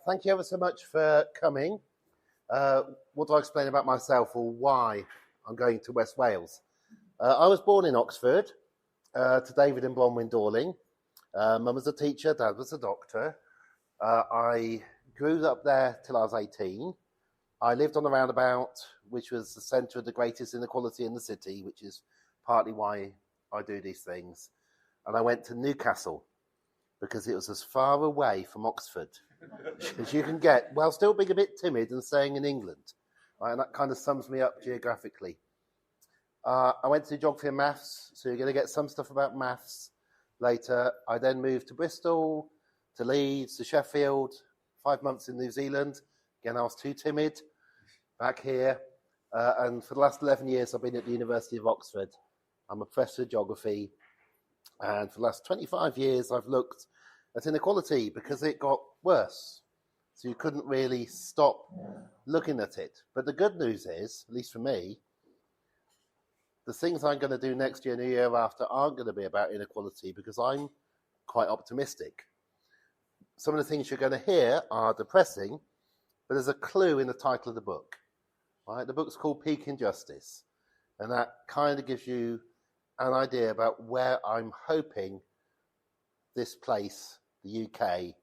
Thank you ever so much for coming. What do I explain about myself or why I'm going to West Wales? I was born in Oxford to David and Bronwyn Dorling. Mum was a teacher, Dad was a doctor. I grew up there till I was 18. I lived on the roundabout, which was the centre of the greatest inequality in the city, which is partly why I do these things. And I went to Newcastle because it was as far away from Oxford as you can get, while still being a bit timid and staying in England. Right, and that kind of sums me up geographically. I went to geography and maths, so you're going to get some stuff about maths later. I then moved to Bristol, to Leeds, to Sheffield, 5 months in New Zealand. Again, I was too timid. Back here. And for the last 11 years, I've been at the University of Oxford. I'm a professor of geography. And for the last 25 years, I've looked at inequality because it got worse. So you couldn't really stop looking at it. But the good news is, at least for me, the things I'm going to do next year and the year after aren't going to be about inequality because I'm quite optimistic. Some of the things you're going to hear are depressing, but there's a clue in the title of the book. Right? The book's called Peak Injustice, and that kind of gives you an idea about where I'm hoping this place, the UK,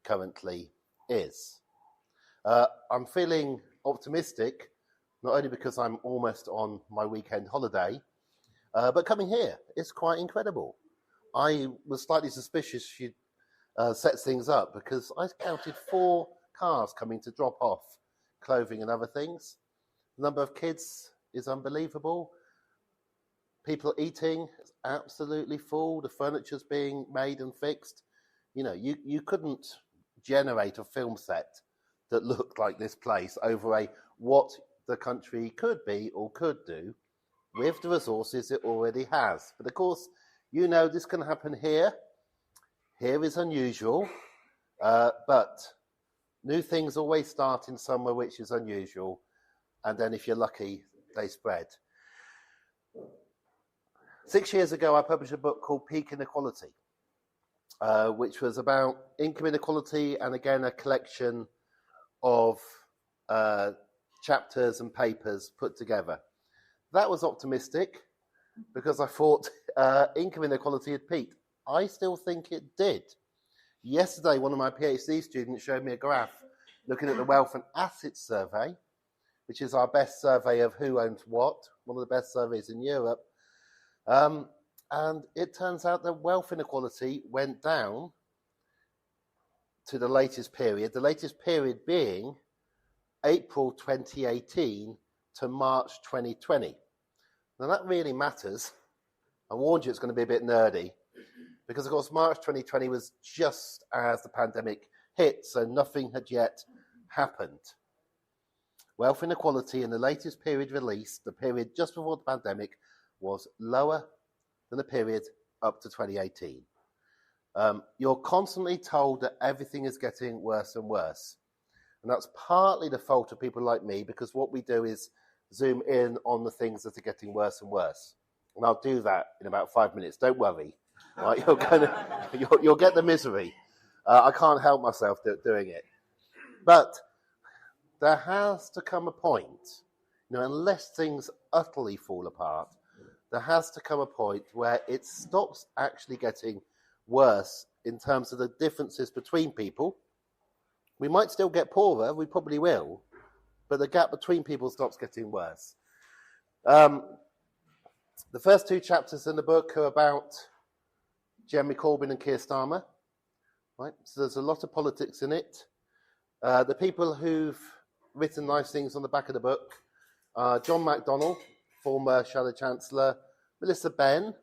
currently is. I'm feeling optimistic, not only because I'm almost on my weekend holiday, but coming here is quite incredible. I was slightly suspicious you'd set things up because I counted 4 cars coming to drop off clothing and other things. The number of kids is unbelievable. People eating, it's absolutely full. The furniture's being made and fixed. You know, you couldn't generate a film set that looked like this place over what the country could be or could do with the resources it already has. But of course, you know this can happen here. Here is unusual, but new things always start in somewhere which is unusual, and then if you're lucky, they spread. 6 years ago, I published a book called Peak Inequality, which was about income inequality and, again, a collection of chapters and papers put together. That was optimistic because I thought income inequality had peaked. I still think it did. Yesterday, one of my PhD students showed me a graph looking at the Wealth and Assets Survey, which is our best survey of who owns what, one of the best surveys in Europe. And it turns out that wealth inequality went down to the latest period being April 2018 to March 2020. Now that really matters. I warned you it's going to be a bit nerdy because, of course, March 2020 was just as the pandemic hit, so nothing had yet happened. Wealth inequality in the latest period released, the period just before the pandemic, was lower than the period up to 2018. You're constantly told that everything is getting worse and worse. And that's partly the fault of people like me, because what we do is zoom in on the things that are getting worse and worse. And I'll do that in about 5 minutes. Don't worry. Right? You'll get the misery. I can't help myself doing it. But there has to come a point, unless things utterly fall apart, there has to come a point where it stops actually getting worse in terms of the differences between people. We might still get poorer, we probably will, but the gap between people stops getting worse. The first 2 chapters in the book are about Jeremy Corbyn and Keir Starmer. Right? So there's a lot of politics in it. The people who've written nice things on the back of the book are John McDonnell, former Shadow Chancellor, Melissa Benn,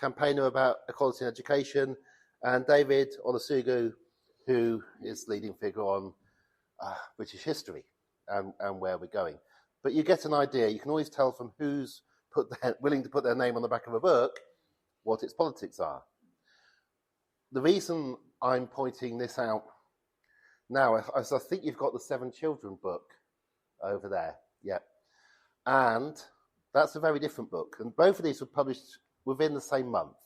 campaigner about equality in education, and David Olusogun, who is leading figure on British history and where we're going. But you get an idea. You can always tell from who's willing to put their name on the back of a book what its politics are. The reason I'm pointing this out now is I think you've got the 7 Children book over there. Yep. And that's a very different book. And both of these were published within the same month,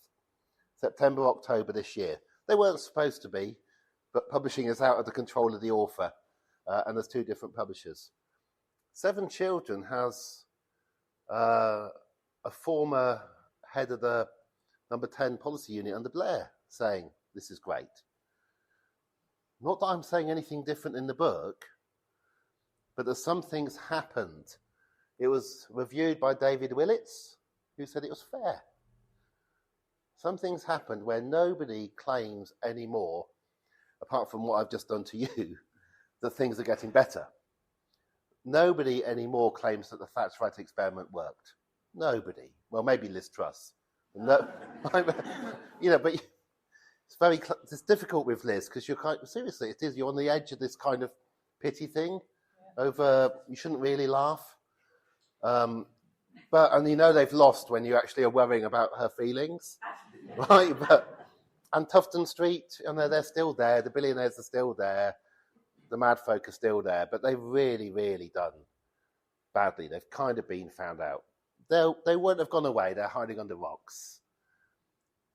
September, October this year. They weren't supposed to be, but publishing is out of the control of the author, and there's two different publishers. 7 Children has a former head of the number 10 policy unit under Blair saying this is great. Not that I'm saying anything different in the book, but that some things happened. It was reviewed by David Willits, who said it was fair. Some things happened where nobody claims anymore, apart from what I've just done to you, that things are getting better. Nobody anymore claims that the Thatcherite experiment worked. Nobody. Well, maybe Liz Truss. No, but it's difficult with Liz because seriously, it is. You're on the edge of this kind of pity thing over. You shouldn't really laugh, and they've lost when you actually are worrying about her feelings, right? And Tufton Street, they're still there. The billionaires are still there. The mad folk are still there, but they've really, really done badly. They've kind of been found out. They won't have gone away. They're hiding under rocks.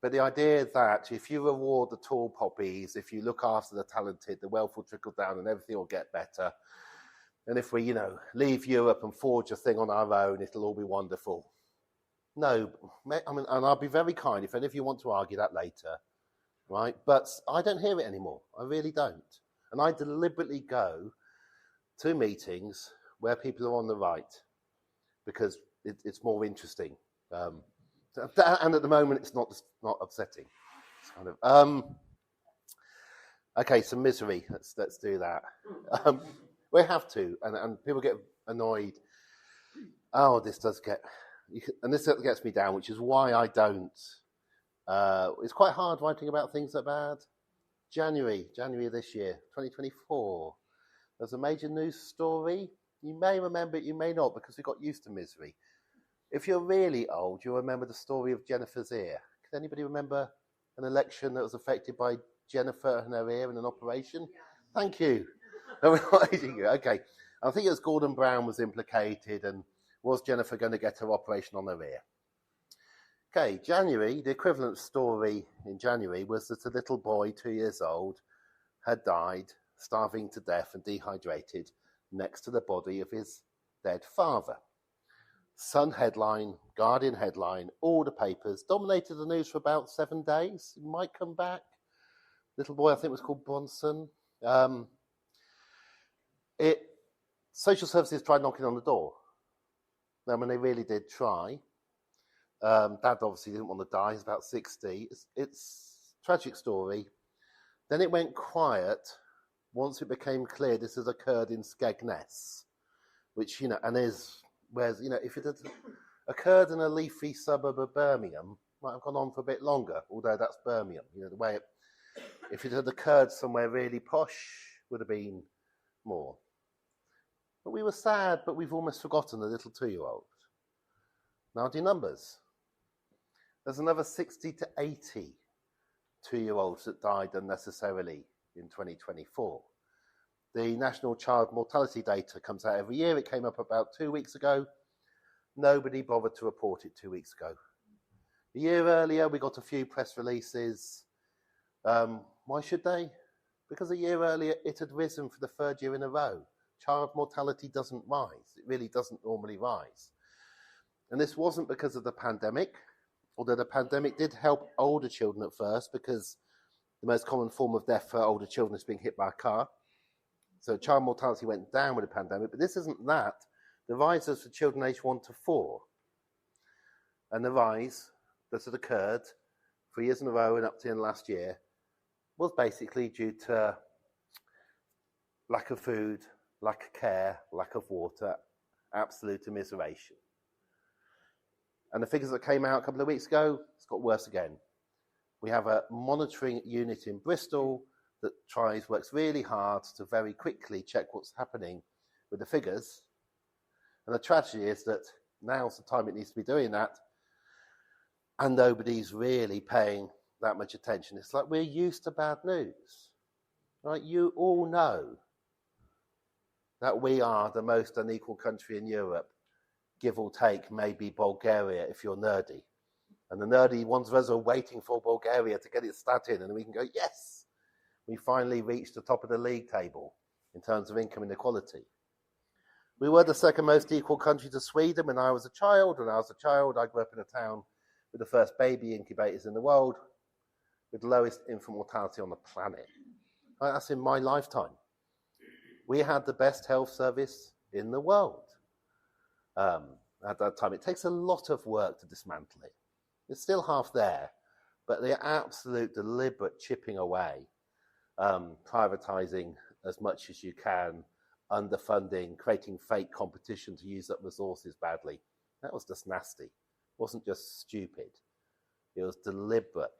But the idea that if you reward the tall poppies, if you look after the talented, the wealth will trickle down and everything will get better. And if we, leave Europe and forge a thing on our own, it'll all be wonderful. No, and I'll be very kind if any of you want to argue that later, right? But I don't hear it anymore. I really don't. And I deliberately go to meetings where people are on the right because it's more interesting. And at the moment, it's not upsetting. It's kind of okay. So misery. Let's do that. We have to, and people get annoyed. Oh, this does get, and this gets me down, which is why I don't. It's quite hard writing about things that are bad. January this year, 2024. There's a major news story. You may remember it, you may not, because we got used to misery. If you're really old, you'll remember the story of Jennifer's ear. Can anybody remember an election that was affected by Jennifer and her ear in an operation? Yeah. Thank you. Okay. I think it was Gordon Brown was implicated, and was Jennifer going to get her operation on her ear? Okay, January, the equivalent story in January was that a little boy, 2 years old, had died, starving to death and dehydrated, next to the body of his dead father. Sun headline, Guardian headline, all the papers, dominated the news for about 7 days. He might come back. Little boy, I think, was called Bronson. Social services tried knocking on the door. Then when they really did try, Dad obviously didn't want to die. He's about 60. It's a tragic story. Then it went quiet once it became clear this has occurred in Skegness, which, and is, whereas, if it had occurred in a leafy suburb of Birmingham, it might have gone on for a bit longer, although that's Birmingham. The way if it had occurred somewhere really posh, would have been more. But we were sad, but we've almost forgotten the little 2-year-old. Now do numbers. There's another 60 to 80 2-year-olds that died unnecessarily in 2024. The national child mortality data comes out every year. It came up about 2 weeks ago. Nobody bothered to report it 2 weeks ago. A year earlier, we got a few press releases. Why should they? Because a year earlier, it had risen for the 3rd year in a row. Child mortality doesn't rise. It really doesn't normally rise. And this wasn't because of the pandemic, although the pandemic did help older children at first, because the most common form of death for older children is being hit by a car. So child mortality went down with the pandemic, but this isn't that. The rise was for children aged 1 to 4. And the rise that had occurred 3 years in a row and up to the last year was basically due to lack of food, lack of care, lack of water, absolute immiseration. And the figures that came out a couple of weeks ago, it's got worse again. We have a monitoring unit in Bristol that works really hard to very quickly check what's happening with the figures. And the tragedy is that now's the time it needs to be doing that, and nobody's really paying that much attention. It's like we're used to bad news, right? You all know that we are the most unequal country in Europe, give or take maybe Bulgaria if you're nerdy. And the nerdy ones of us are waiting for Bulgaria to get its stat in, and we can go, yes, we finally reached the top of the league table in terms of income inequality. We were the second most equal country to Sweden when I was a child. When I was a child, I grew up in a town with the first baby incubators in the world, with the lowest infant mortality on the planet. That's in my lifetime. We had the best health service in the world at that time. It takes a lot of work to dismantle it. It's still half there, but the absolute deliberate chipping away, privatising as much as you can, underfunding, creating fake competition to use up resources badly. That was just nasty. It wasn't just stupid. It was deliberate.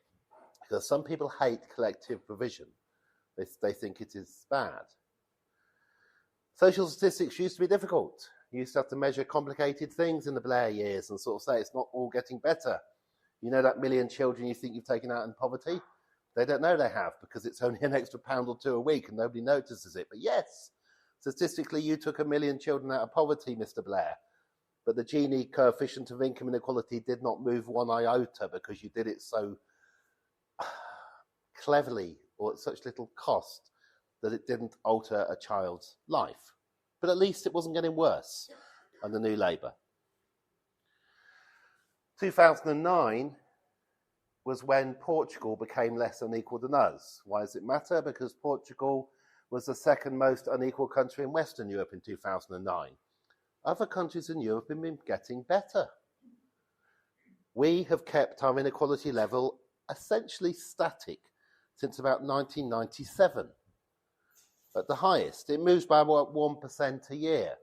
Because some people hate collective provision. They think it is bad. Social statistics used to be difficult. You used to have to measure complicated things in the Blair years and sort of say it's not all getting better. You know that million children you think you've taken out in poverty? They don't know they have because it's only an extra £1 or £2 a week and nobody notices it. But yes, statistically, you took 1 million children out of poverty, Mr. Blair. But the Gini coefficient of income inequality did not move one iota because you did it so cleverly or at such little cost that it didn't alter a child's life. But at least it wasn't getting worse under New Labour. 2009 was when Portugal became less unequal than us. Why does it matter? Because Portugal was the second most unequal country in Western Europe in 2009. Other countries in Europe have been getting better. We have kept our inequality level essentially static since about 1997. At the highest, it moves by about 1% a year,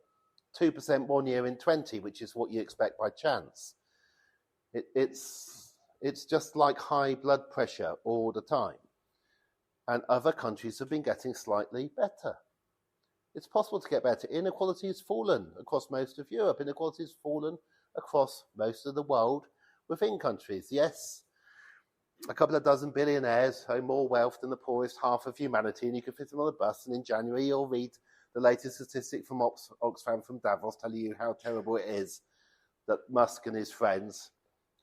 2% 1 year in 20, which is what you expect by chance. It's just like high blood pressure all the time. And other countries have been getting slightly better. It's possible to get better. Inequality has fallen across most of Europe. Inequality has fallen across most of the world within countries. Yes, a couple of dozen billionaires own more wealth than the poorest half of humanity, and you can fit them on a bus, and in January you'll read the latest statistic from Oxfam from Davos telling you how terrible it is that Musk and his friends,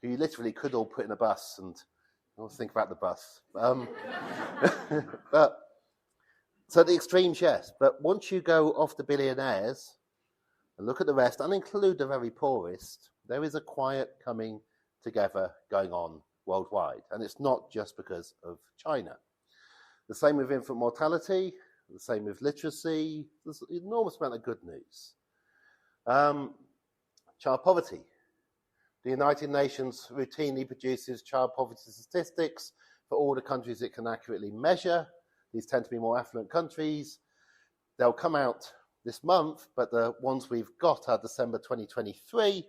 who you literally could all put in a bus, and I always think about the bus. But so the extremes, yes, but once you go off the billionaires and look at the rest and include the very poorest, there is a quiet coming together going on worldwide, and it's not just because of China. The same with infant mortality, the same with literacy. There's an enormous amount of good news. Child poverty. The United Nations routinely produces child poverty statistics for all the countries it can accurately measure. These tend to be more affluent countries. They'll come out this month, but the ones we've got are December 2023.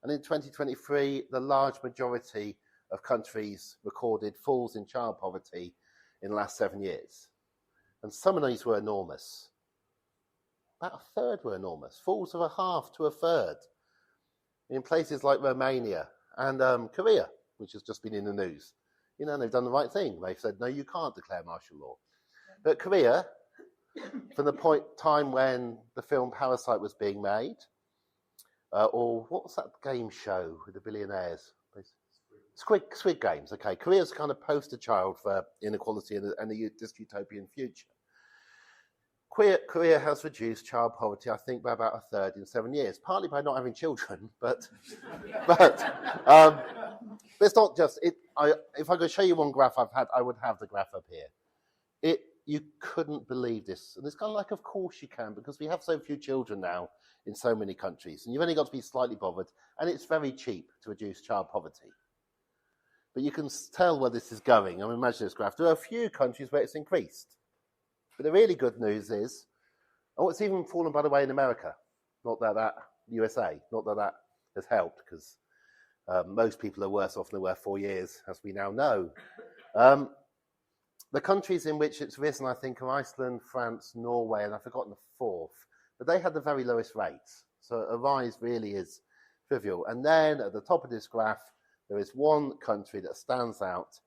And in 2023, the large majority of countries recorded falls in child poverty in the last 7 years. And some of these were enormous. About a third were enormous. Falls of a half to a third. In places like Romania and Korea, which has just been in the news. You know, they've done the right thing. They've said, no, you can't declare martial law. But Korea, from the time when the film Parasite was being made, or what was that game show with the billionaires? Squid Games. Okay, Korea's kind of poster child for inequality and a dystopian future. Korea has reduced child poverty, I think, by about a third in 7 years, partly by not having children, but it's not just it. If I could show you one graph I've had, I would have the graph up here. You couldn't believe this, and it's kind of like, of course you can, because we have so few children now in so many countries, and you've only got to be slightly bothered, and it's very cheap to reduce child poverty. But you can tell where this is going. I mean, imagine this graph. There are a few countries where it's increased. But the really good news is, it's even fallen, by the way, in America. Not that USA, not that has helped, because most people are worse off than they were 4 years, as we now know. The countries in which it's risen, I think, are Iceland, France, Norway, and I've forgotten the fourth. But they had the very lowest rates. So a rise really is trivial. And then at the top of this graph, there is one country that stands out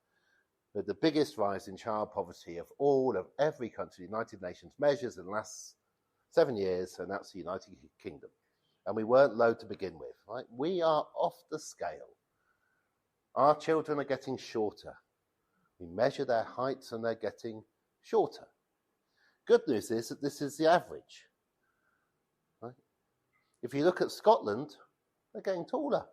with the biggest rise in child poverty of every country the United Nations measures in the last 7 years, and that's the United Kingdom. And we weren't low to begin with, right? We are off the scale. Our children are getting shorter. We measure their heights and they're getting shorter. Good news is that this is the average. Right? If you look at Scotland, they're getting taller.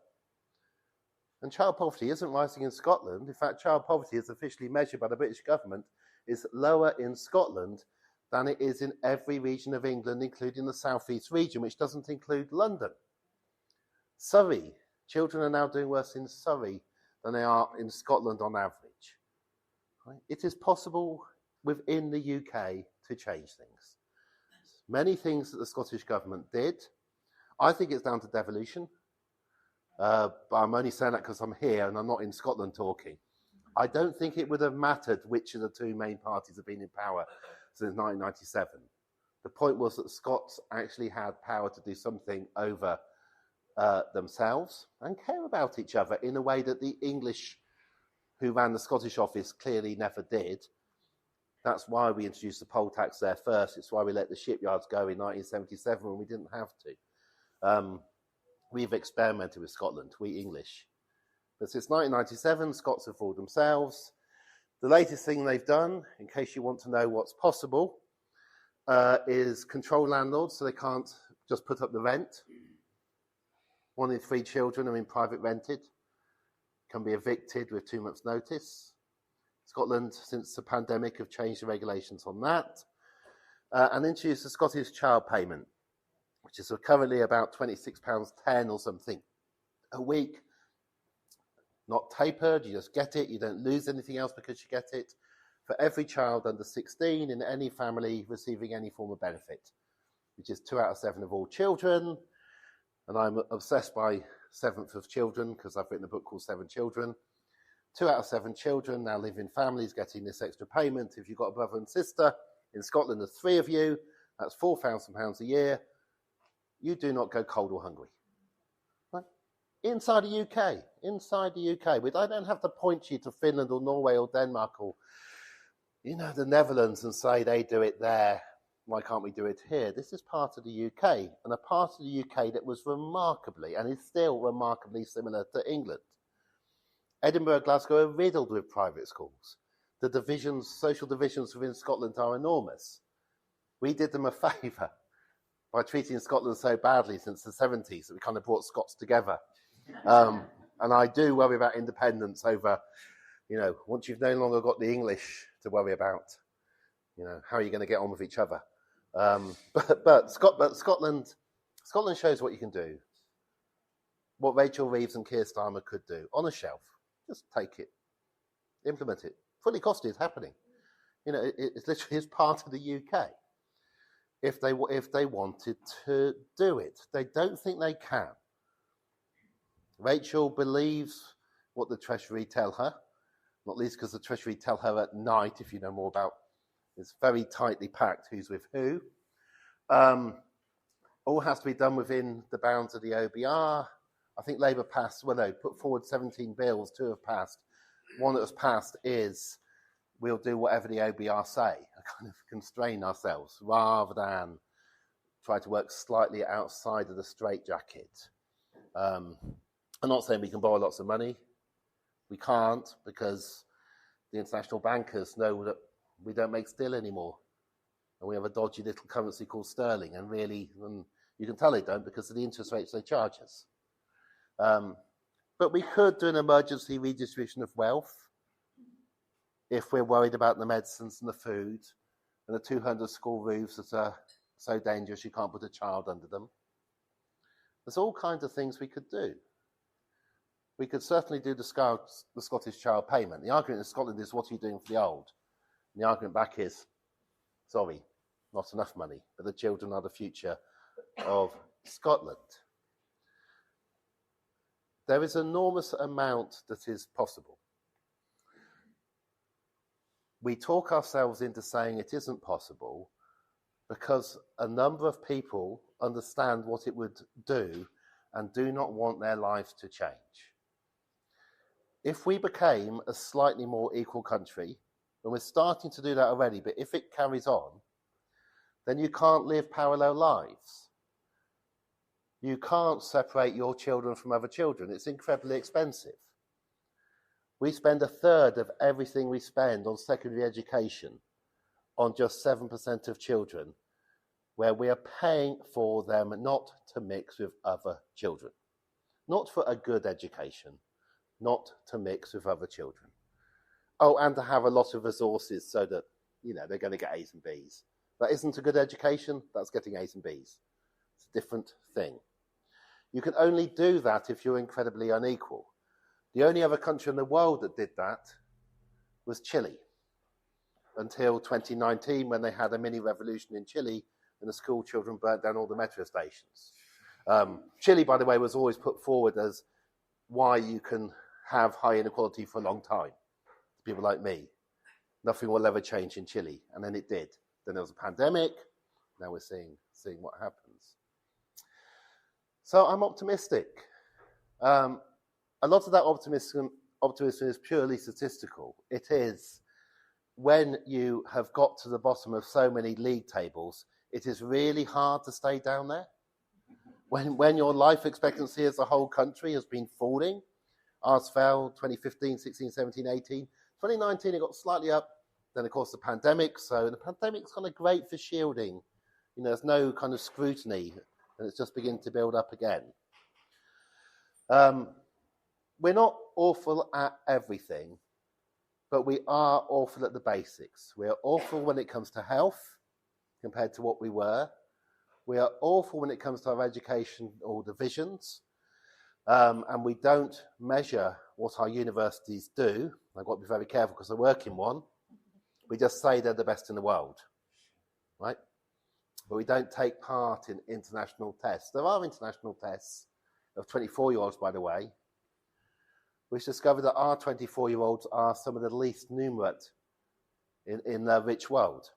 And child poverty isn't rising in Scotland. In fact, child poverty, as officially measured by the British government, is lower in Scotland than it is in every region of England, including the South East region, which doesn't include London. Surrey, children are now doing worse in Surrey than they are in Scotland on average. Right? It is possible within the UK to change things. Many things that the Scottish government did. I think it's down to devolution, but I'm only saying that because I'm here and I'm not in Scotland talking. I don't think it would have mattered which of the two main parties have been in power since 1997. The point was that the Scots actually had power to do something over themselves and care about each other in a way that the English who ran the Scottish office clearly never did. That's why we introduced the poll tax there first. It's why we let the shipyards go in 1977 when we didn't have to. We've experimented with Scotland, we English. But since 1997, Scots have ruled themselves. The latest thing they've done, in case you want to know what's possible, is control landlords so they can't just put up the rent. 1 in 3 children are in private rented, can be evicted with 2 months' notice. Scotland, since the pandemic, have changed the regulations on that and introduced the Scottish child payment, which is currently about £26.10 or something a week. Not tapered, you just get it, you don't lose anything else because you get it, for every child under 16 in any family receiving any form of benefit, which is 2 out of 7 of all children. And I'm obsessed by 7th of children because I've written a book called 7 Children. 2 out of 7 children now live in families getting this extra payment. If you've got a brother and sister, in Scotland there's 3 of you, that's £4,000 a year. You do not go cold or hungry. Right? Inside the UK. I don't have to point you to Finland or Norway or Denmark or, the Netherlands and say they do it there. Why can't we do it here? This is part of the UK, and a part of the UK that was remarkably, and is still remarkably similar to England. Edinburgh and Glasgow are riddled with private schools. The divisions, social divisions within Scotland are enormous. We did them a favour by treating Scotland so badly since the 70s that we kind of brought Scots together. And I do worry about independence over, once you've no longer got the English to worry about, how are you going to get on with each other? But Scotland shows what you can do. What Rachel Reeves and Keir Starmer could do on a shelf. Just take it, implement it. Fully costed, happening. It's literally part of the UK. If they wanted to do it, they don't think they can. Rachel believes what the Treasury tell her, not least because the Treasury tell her at night, if you know more about, it's very tightly packed who's with who. All has to be done within the bounds of the OBR. I think Labour put forward 17 bills, 2 have passed. One that was passed is we'll do whatever the OBR say, and kind of constrain ourselves rather than try to work slightly outside of the straitjacket. I'm not saying we can borrow lots of money. We can't because the international bankers know that we don't make still anymore. And we have a dodgy little currency called sterling. And really, you can tell they don't because of the interest rates they charge us. But we could do an emergency redistribution of wealth if we're worried about the medicines and the food and the 200 school roofs that are so dangerous you can't put a child under them. There's all kinds of things we could do. We could certainly do the Scottish child payment. The argument in Scotland is, what are you doing for the old? And the argument back is, sorry, not enough money, but the children are the future of Scotland. There is an enormous amount that is possible. We talk ourselves into saying it isn't possible because a number of people understand what it would do and do not want their lives to change. If we became a slightly more equal country, and we're starting to do that already, but if it carries on, then you can't live parallel lives. You can't separate your children from other children. It's incredibly expensive. We spend 1/3 of everything we spend on secondary education on just 7% of children, where we are paying for them not to mix with other children, not for a good education, not to mix with other children. Oh, and to have a lot of resources so that, they're going to get A's and B's. That isn't a good education, that's getting A's and B's. It's a different thing. You can only do that if you're incredibly unequal. The only other country in the world that did that was Chile, until 2019, when they had a mini revolution in Chile and the school children burnt down all the metro stations. Chile, by the way, was always put forward as why you can have high inequality for a long time. People like me. Nothing will ever change in Chile. And then it did. Then there was a pandemic. Now we're seeing what happens. So I'm optimistic. A lot of that optimism is purely statistical. It is when you have got to the bottom of so many league tables, it is really hard to stay down there. When your life expectancy as a whole country has been falling, ours fell 2015, 16, 17, 18. 2019, it got slightly up. Then, of course, the pandemic. So the pandemic's kind of great for shielding. There's no kind of scrutiny, and it's just beginning to build up again. We're not awful at everything, but we are awful at the basics. We are awful when it comes to health compared to what we were. We are awful when it comes to our education or divisions. And we don't measure what our universities do. I've got to be very careful because I work in one. We just say they're the best in the world, right? But we don't take part in international tests. There are international tests of 24-year-olds, by the way, which discovered that our 24-year-olds are some of the least numerate in the rich world.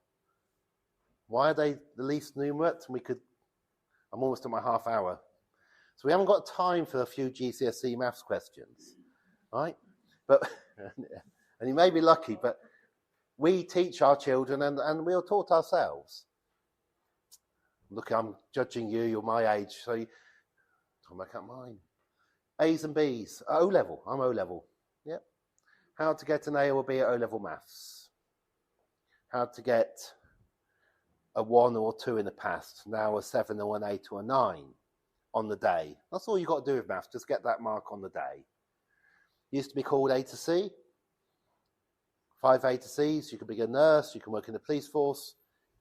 Why are they the least numerate? I'm almost at my half hour. So we haven't got time for a few GCSE maths questions, right? But, and you may be lucky, but we teach our children and we're taught ourselves. Look, I'm judging you, you're my age, so I'll make up mine. A's and B's, O-level, I'm O-level, yeah. How to get an A or B at O-level maths. How to get a 1 or 2 in the past, now a 7 or an 8 or a 9 on the day. That's all you've got to do with maths, just get that mark on the day. Used to be called A to C. 5 A to C's, you can be a nurse, you can work in the police force.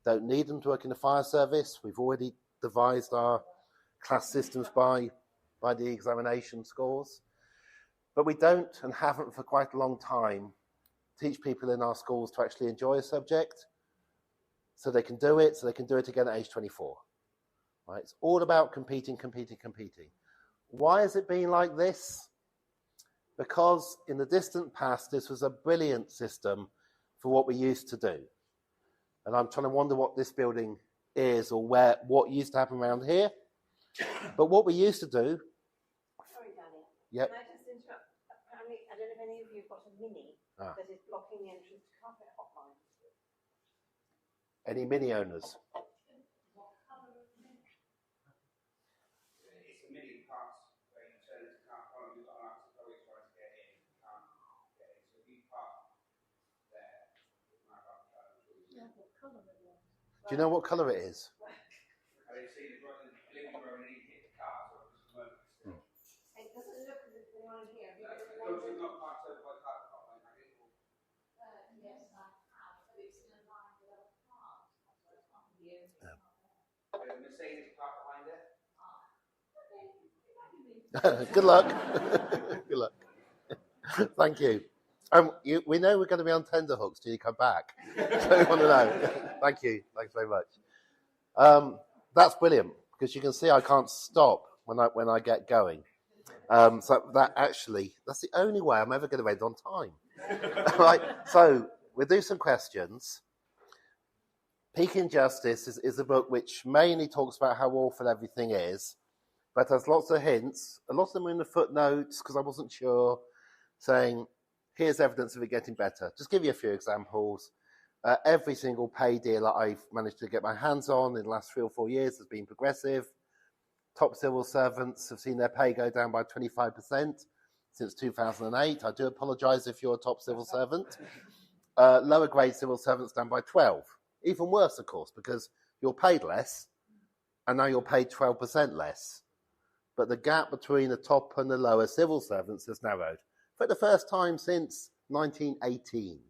Don't need them to work in the fire service. We've already devised our class systems by the examination scores. But we don't, and haven't for quite a long time, teach people in our schools to actually enjoy a subject so they can do it again at age 24. Right? It's all about competing. Why has it been like this? Because in the distant past, this was a brilliant system for what we used to do. And I'm trying to wonder what this building is or what used to happen around here. But what we used to do... Sorry, Danny. Yep. Can I just interrupt? Apparently, I don't know if any of you have got a mini that is blocking the entrance to carpet hotline. Any mini owners? Do you know what colour it is? It doesn't look as if the one here. Yes, I have, but it's in a line with other cars. So it's not the only Mercedes park behind it. Good luck. Good luck. Thank you. We know we're going to be on tenterhooks till you come back. So we want to know. Thank you. Thanks very much. That's brilliant because you can see I can't stop when I get going. So that's the only way I'm ever going to end on time. Right. So we'll do some questions. Peak Injustice is a book which mainly talks about how awful everything is, but has lots of hints. A lot of them are in the footnotes because I wasn't sure, saying, here's evidence of it getting better. Just give you a few examples. Every single pay deal that I've managed to get my hands on in the last 3 or 4 years has been progressive. Top civil servants have seen their pay go down by 25% since 2008. I do apologise if you're a top civil servant. Lower grade civil servants down by 12%. Even worse, of course, because you're paid less, and now you're paid 12% less. But the gap between the top and the lower civil servants has narrowed for the first time since 1918.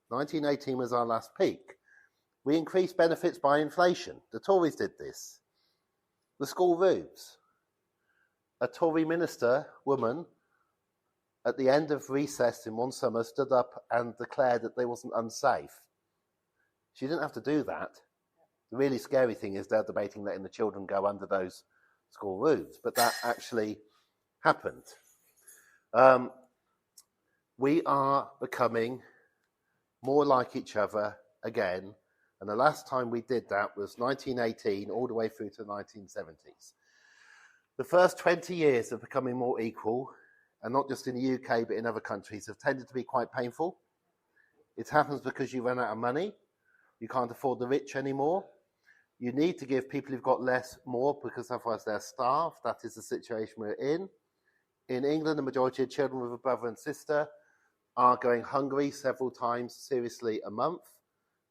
1918 was our last peak. We increased benefits by inflation. The Tories did this. The school roofs. A Tory minister, woman, at the end of recess in one summer, stood up and declared that they wasn't unsafe. She didn't have to do that. The really scary thing is they're debating letting the children go under those school roofs, but that actually happened. We are becoming more like each other again, and the last time we did that was 1918 all the way through to the 1970s. The first 20 years of becoming more equal, and not just in the UK but in other countries, have tended to be quite painful. It happens because you run out of money. You can't afford the rich anymore. You need to give people who've got less more because otherwise they're starved. That is the situation we're in. In England, the majority of children with a brother and sister are going hungry several times seriously a month.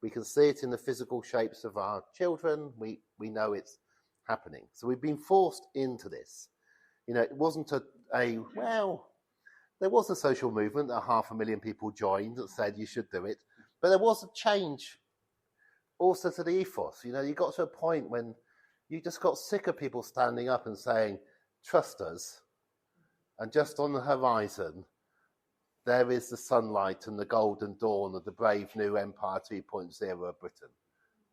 We can see it in the physical shapes of our children. We know it's happening. So we've been forced into this. You know, it wasn't there was a social movement that 500,000 people joined that said you should do it, but there was a change also to the ethos. You know, you got to a point when you just got sick of people standing up and saying, trust us, and just on the horizon, there is the sunlight and the golden dawn of the brave new Empire 2.0 of Britain.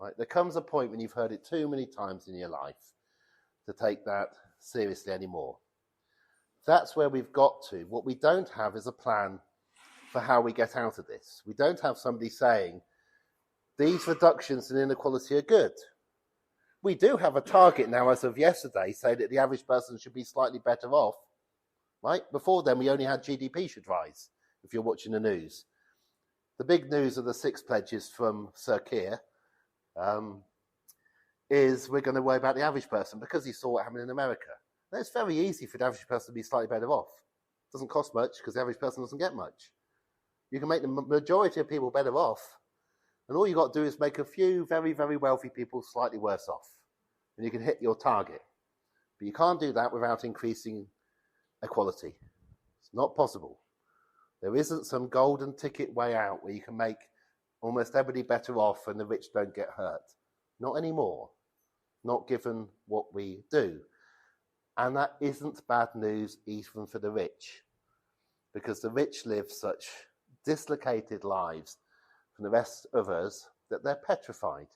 Right? There comes a point when you've heard it too many times in your life to take that seriously anymore. That's where we've got to. What we don't have is a plan for how we get out of this. We don't have somebody saying, these reductions in inequality are good. We do have a target now, as of yesterday, saying that the average person should be slightly better off. Right? Before then, we only had GDP should rise, if you're watching the news. The big news of the 6 pledges from Sir Keir is we're going to worry about the average person because he saw what happened in America. Now, it's very easy for the average person to be slightly better off. It doesn't cost much because the average person doesn't get much. You can make the majority of people better off, and all you've got to do is make a few very, very wealthy people slightly worse off, and you can hit your target. But you can't do that without increasing equality. It's not possible. There isn't some golden ticket way out where you can make almost everybody better off and the rich don't get hurt. Not anymore. Not given what we do. And that isn't bad news even for the rich, because the rich live such dislocated lives from the rest of us that they're petrified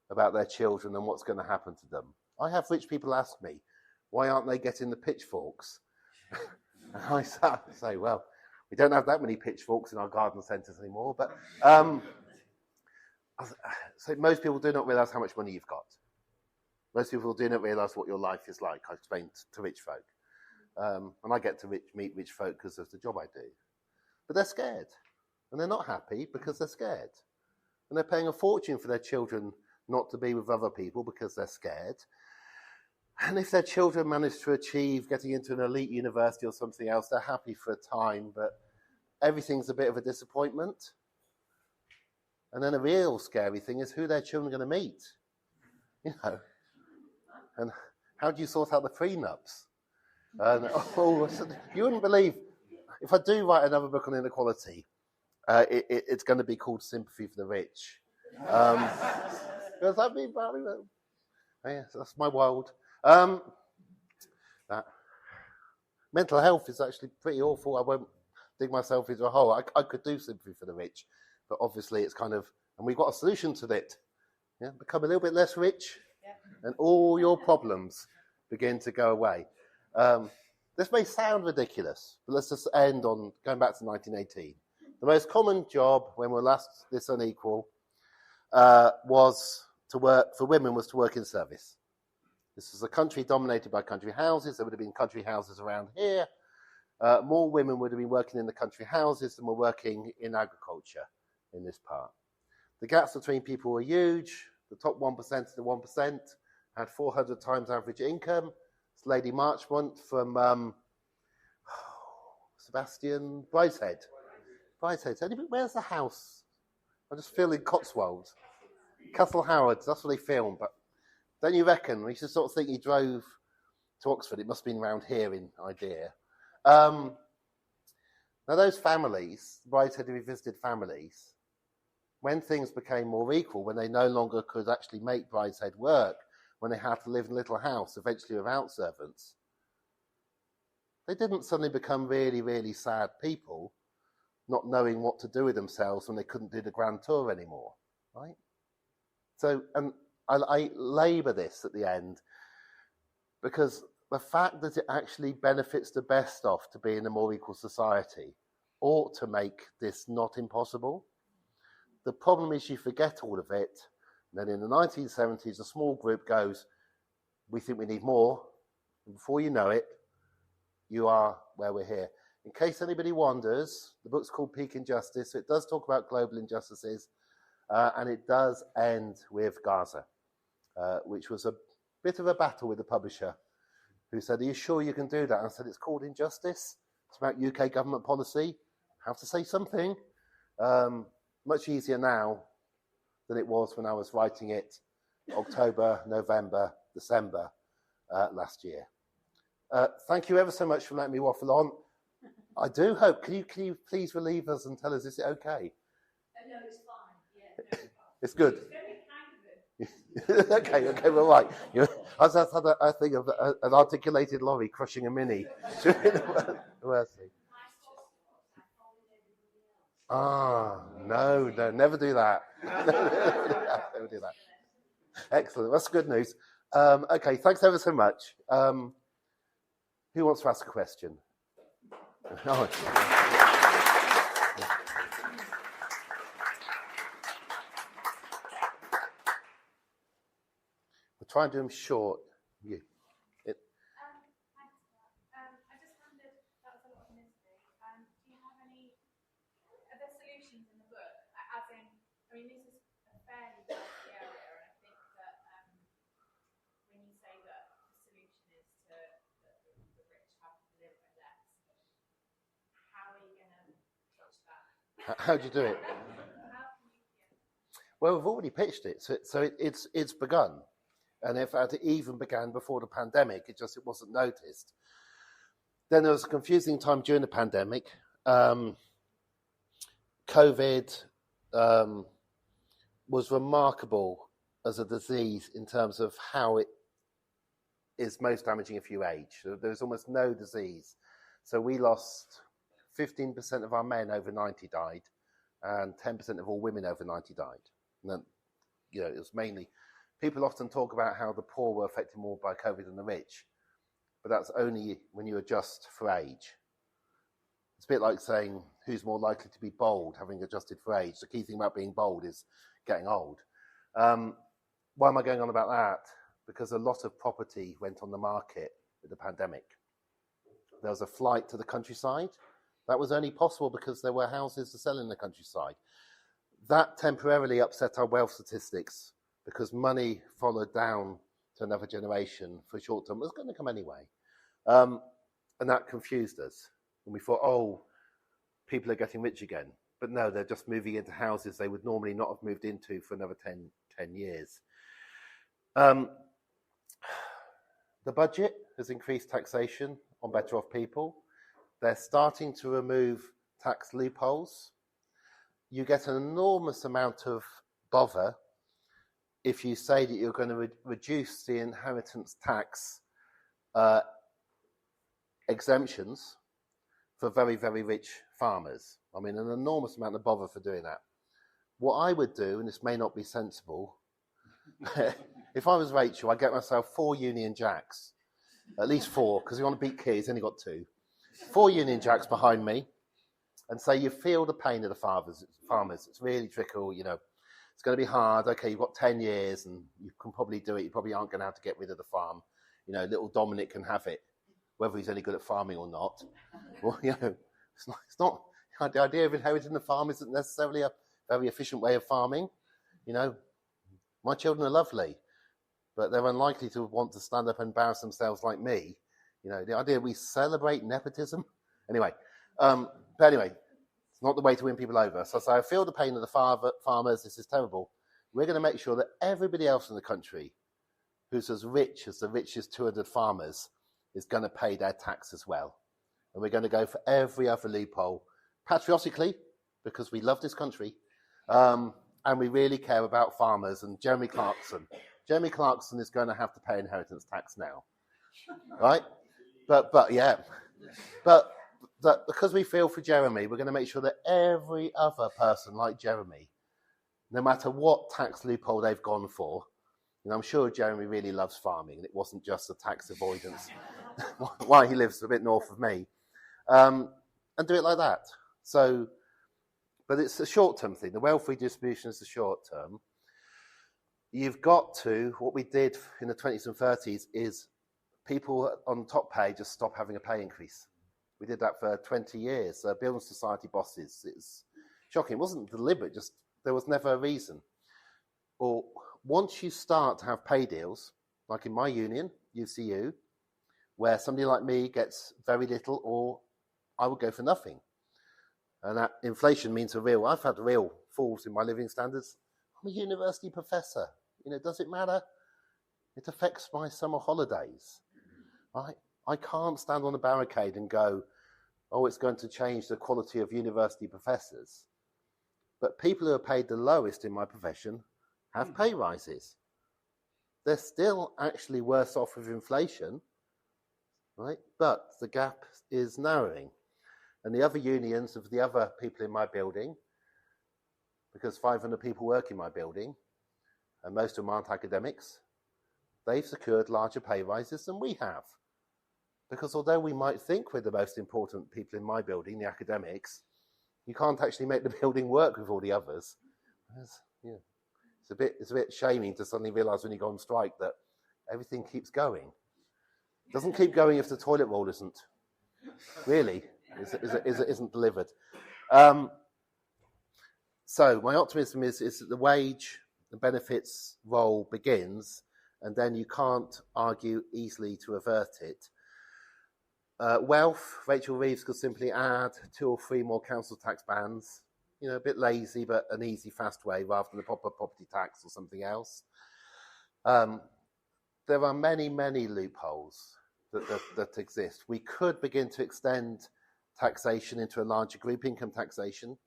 about their children and what's going to happen to them. I have rich people ask me, why aren't they getting the pitchforks? And I say, well, we don't have that many pitchforks in our garden centres anymore, but so most people do not realise how much money you've got. Most people do not realise what your life is like. I explain to rich folk. And I get to meet rich folk because of the job I do. But they're scared. And they're not happy because they're scared. And they're paying a fortune for their children not to be with other people because they're scared. And if their children manage to achieve getting into an elite university or something else, they're happy for a time, but everything's a bit of a disappointment. And then a real scary thing is who their children are going to meet. You know. And how do you sort out the prenups? And you wouldn't believe, if I do write another book on inequality, it's going to be called Sympathy for the Rich. Because I've been, yes, that's my world. Mental health is actually pretty awful. I won't dig myself into a hole. I could do Sympathy for the Rich, but obviously it's kind of, and we've got a solution to it. Yeah, become a little bit less rich, and all your problems begin to go away. This may sound ridiculous, but let's just end on going back to 1918. The most common job when we're last this unequal was to work, for women, was to work in service. This was a country dominated by country houses. There would have been country houses around here. More women would have been working in the country houses than were working in agriculture in this part. The gaps between people were huge. The top 1% of the 1% had 400 times average income. It's Lady Marchmont from Sebastian Brideshead. Where's the house? I just feel in Cotswolds. Castle Howard, that's what they filmed. But don't you reckon? We should sort of think he drove to Oxford. It must have been around here in idea. Now, those families, Brideshead revisited families, when things became more equal, when they no longer could actually make Brideshead work, when they had to live in a little house, eventually without servants, they didn't suddenly become really, really sad people, not knowing what to do with themselves when they couldn't do the grand tour anymore, right? So, and I labour this at the end because the fact that it actually benefits the best off to be in a more equal society ought to make this not impossible. The problem is you forget all of it. And then in the 1970s, a small group goes, we think we need more. And before you know it, you are where we're here. In case anybody wonders, the book's called Peak Injustice. So it does talk about global injustices, and it does end with Gaza, which was a bit of a battle with the publisher, who said, are you sure you can do that? And I said, it's called Injustice. It's about UK government policy. I have to say something. Much easier now than it was when I was writing it October, November, December last year. Thank you ever so much for letting me waffle on. I do hope, can you please relieve us and tell us, is it okay? No, it's fine. Yeah, no, it's fine. It's good. It's very kind of it. okay, well, right. I just had a thing of an articulated lorry crushing a mini. No, never do that. Never do that. Excellent, that's good news. Okay, thanks ever so much. Who wants to ask a question? Oh. We'll try and do them short. You. Thanks for that. I just wondered, that was a lot of mystery. Do you have any, are there solutions in the book? As in, I mean, this is a fairly dicey area, and I think that when you say that the solution is to that the rich have to live with less, how are you going to pitch that? How do you do it? Well, we've already pitched it, so it's begun. And in fact, it even began before the pandemic. It wasn't noticed. Then there was a confusing time during the pandemic. COVID was remarkable as a disease in terms of how it is most damaging if you age. There was almost no disease. So we lost 15% of our men over 90 died, and 10% of all women over 90 died. And then, it was mainly... People often talk about how the poor were affected more by COVID than the rich, but that's only when you adjust for age. It's a bit like saying who's more likely to be bald, having adjusted for age. The key thing about being bald is getting old. Why am I going on about that? Because a lot of property went on the market with the pandemic. There was a flight to the countryside. That was only possible because there were houses to sell in the countryside. That temporarily upset our wealth statistics, because money followed down to another generation for short term. It was going to come anyway. And that confused us. And we thought, people are getting rich again. But no, they're just moving into houses they would normally not have moved into for another 10 years. The budget has increased taxation on better off people. They're starting to remove tax loopholes. You get an enormous amount of bother if you say that you're going to reduce the inheritance tax exemptions for very, very rich farmers. I mean, an enormous amount of bother for doing that. What I would do, and this may not be sensible, if I was Rachel, I'd get myself 4 Union Jacks, at least 4, because you want to beat Keir, he's only got 2. 4 Union Jacks behind me, and say you feel the pain of the farmers. It's really trickle, It's going to be hard. Okay, you've got 10 years and you can probably do it. You probably aren't going to have to get rid of the farm. Little Dominic can have it, whether he's any good at farming or not. Well, it's not the idea of inheriting the farm isn't necessarily a very efficient way of farming. My children are lovely, but they're unlikely to want to stand up and embarrass themselves like me. The idea we celebrate nepotism. Anyway, it's not the way to win people over. So I feel the pain of the farmers. This is terrible. we're going to make sure that everybody else in the country who's as rich as the richest 200 farmers is going to pay their tax as well. And we're going to go for every other loophole, patriotically, because we love this country, and we really care about farmers. And Jeremy Clarkson is going to have to pay inheritance tax now, right? But because we feel for Jeremy, we're going to make sure that every other person like Jeremy, no matter what tax loophole they've gone for, and I'm sure Jeremy really loves farming, and it wasn't just a tax avoidance while he lives a bit north of me, and do it like that. So, but it's a short-term thing. The wealth redistribution is the short-term. You've got to, what we did in the 20s and 30s is people on top pay just stop having a pay increase. We did that for 20 years. Building society bosses, it's shocking. It wasn't deliberate, just there was never a reason. Or once you start to have pay deals, like in my union, UCU, where somebody like me gets very little, or I would go for nothing. And that inflation means I've had real falls in my living standards. I'm a university professor. Does it matter? It affects my summer holidays, right? I can't stand on a barricade and go, oh, it's going to change the quality of university professors. But people who are paid the lowest in my profession have pay rises. They're still actually worse off with inflation, right? But the gap is narrowing. And the other unions of the other people in my building, because 500 people work in my building, and most of them aren't academics, they've secured larger pay rises than we have. Because although we might think we're the most important people in my building, the academics, you can't actually make the building work with all the others. It's a bit shaming to suddenly realise when you go on strike that everything keeps going. It doesn't keep going if the toilet roll isn't delivered. So my optimism is that the wage and benefits role begins, and then you can't argue easily to avert it. Wealth, Rachel Reeves could simply add 2 or 3 more council tax bands, a bit lazy, but an easy, fast way rather than a proper property tax or something else. There are many, many loopholes that exist. We could begin to extend taxation into a larger group, income taxation.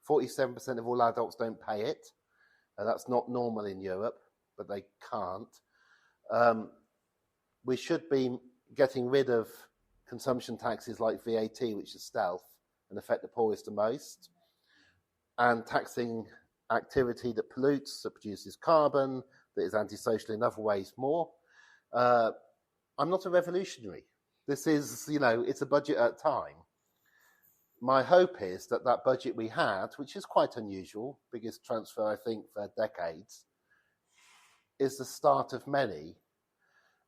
47% of all adults don't pay it. That's not normal in Europe, but they can't. We should be getting rid of consumption taxes like VAT, which is stealth and affect the poorest the most, and taxing activity that pollutes, that produces carbon, that is antisocial in other ways more. I'm not a revolutionary. This is, it's a budget at a time. My hope is that budget we had, which is quite unusual, biggest transfer, I think, for decades, is the start of many.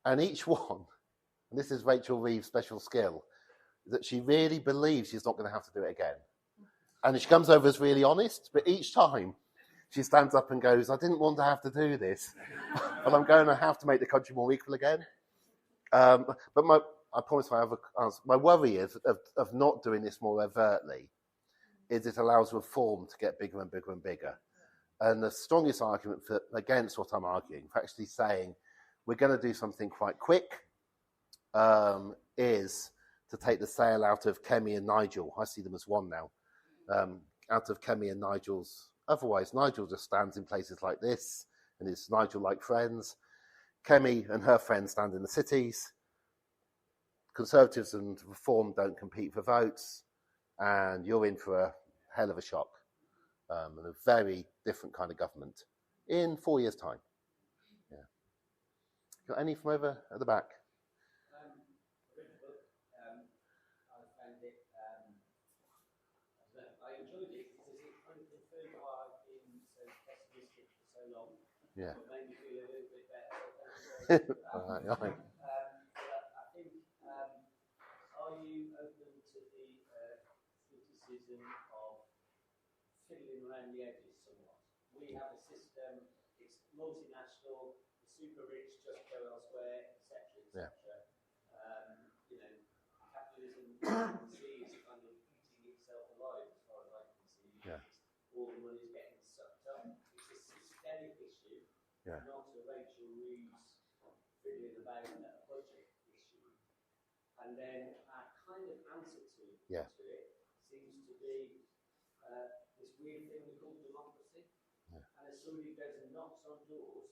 And each one, and this is Rachel Reeves' special skill, that she really believes she's not going to have to do it again. And she comes over as really honest, but each time she stands up and goes, I didn't want to have to do this, but I'm going to have to make the country more equal again. But I promise I have an answer. My worry is of not doing this more overtly is it allows reform to get bigger and bigger and bigger. And the strongest argument against what I'm arguing, for actually saying we're going to do something quite quick, is to take the sale out of Kemi and Nigel. I see them as one now. Out of Kemi and Nigel's. Otherwise, Nigel just stands in places like this, and it's Nigel-like friends. Kemi and her friends stand in the cities. Conservatives and Reform don't compete for votes, and you're in for a hell of a shock and a very different kind of government in 4 years' time. Yeah. Got any from over at the back? I enjoyed it because it kind of confirmed why I've been so pessimistic for so long. Yeah. It made me feel a little bit better. All right. I think, are you open to the criticism of fiddling around the edges somewhat? We have a system, it's multinational, the super rich just go elsewhere, etc., etc. Yeah. Capitalism is kind of eating itself alive as far as I can see. Yeah. All the money's getting sucked up. It's a systemic Yeah. not a Rachel Reeves fiddling about a budget issue. And then our kind of answer to it seems to be this weird thing we call democracy. Yeah. And as somebody who goes and knocks on doors,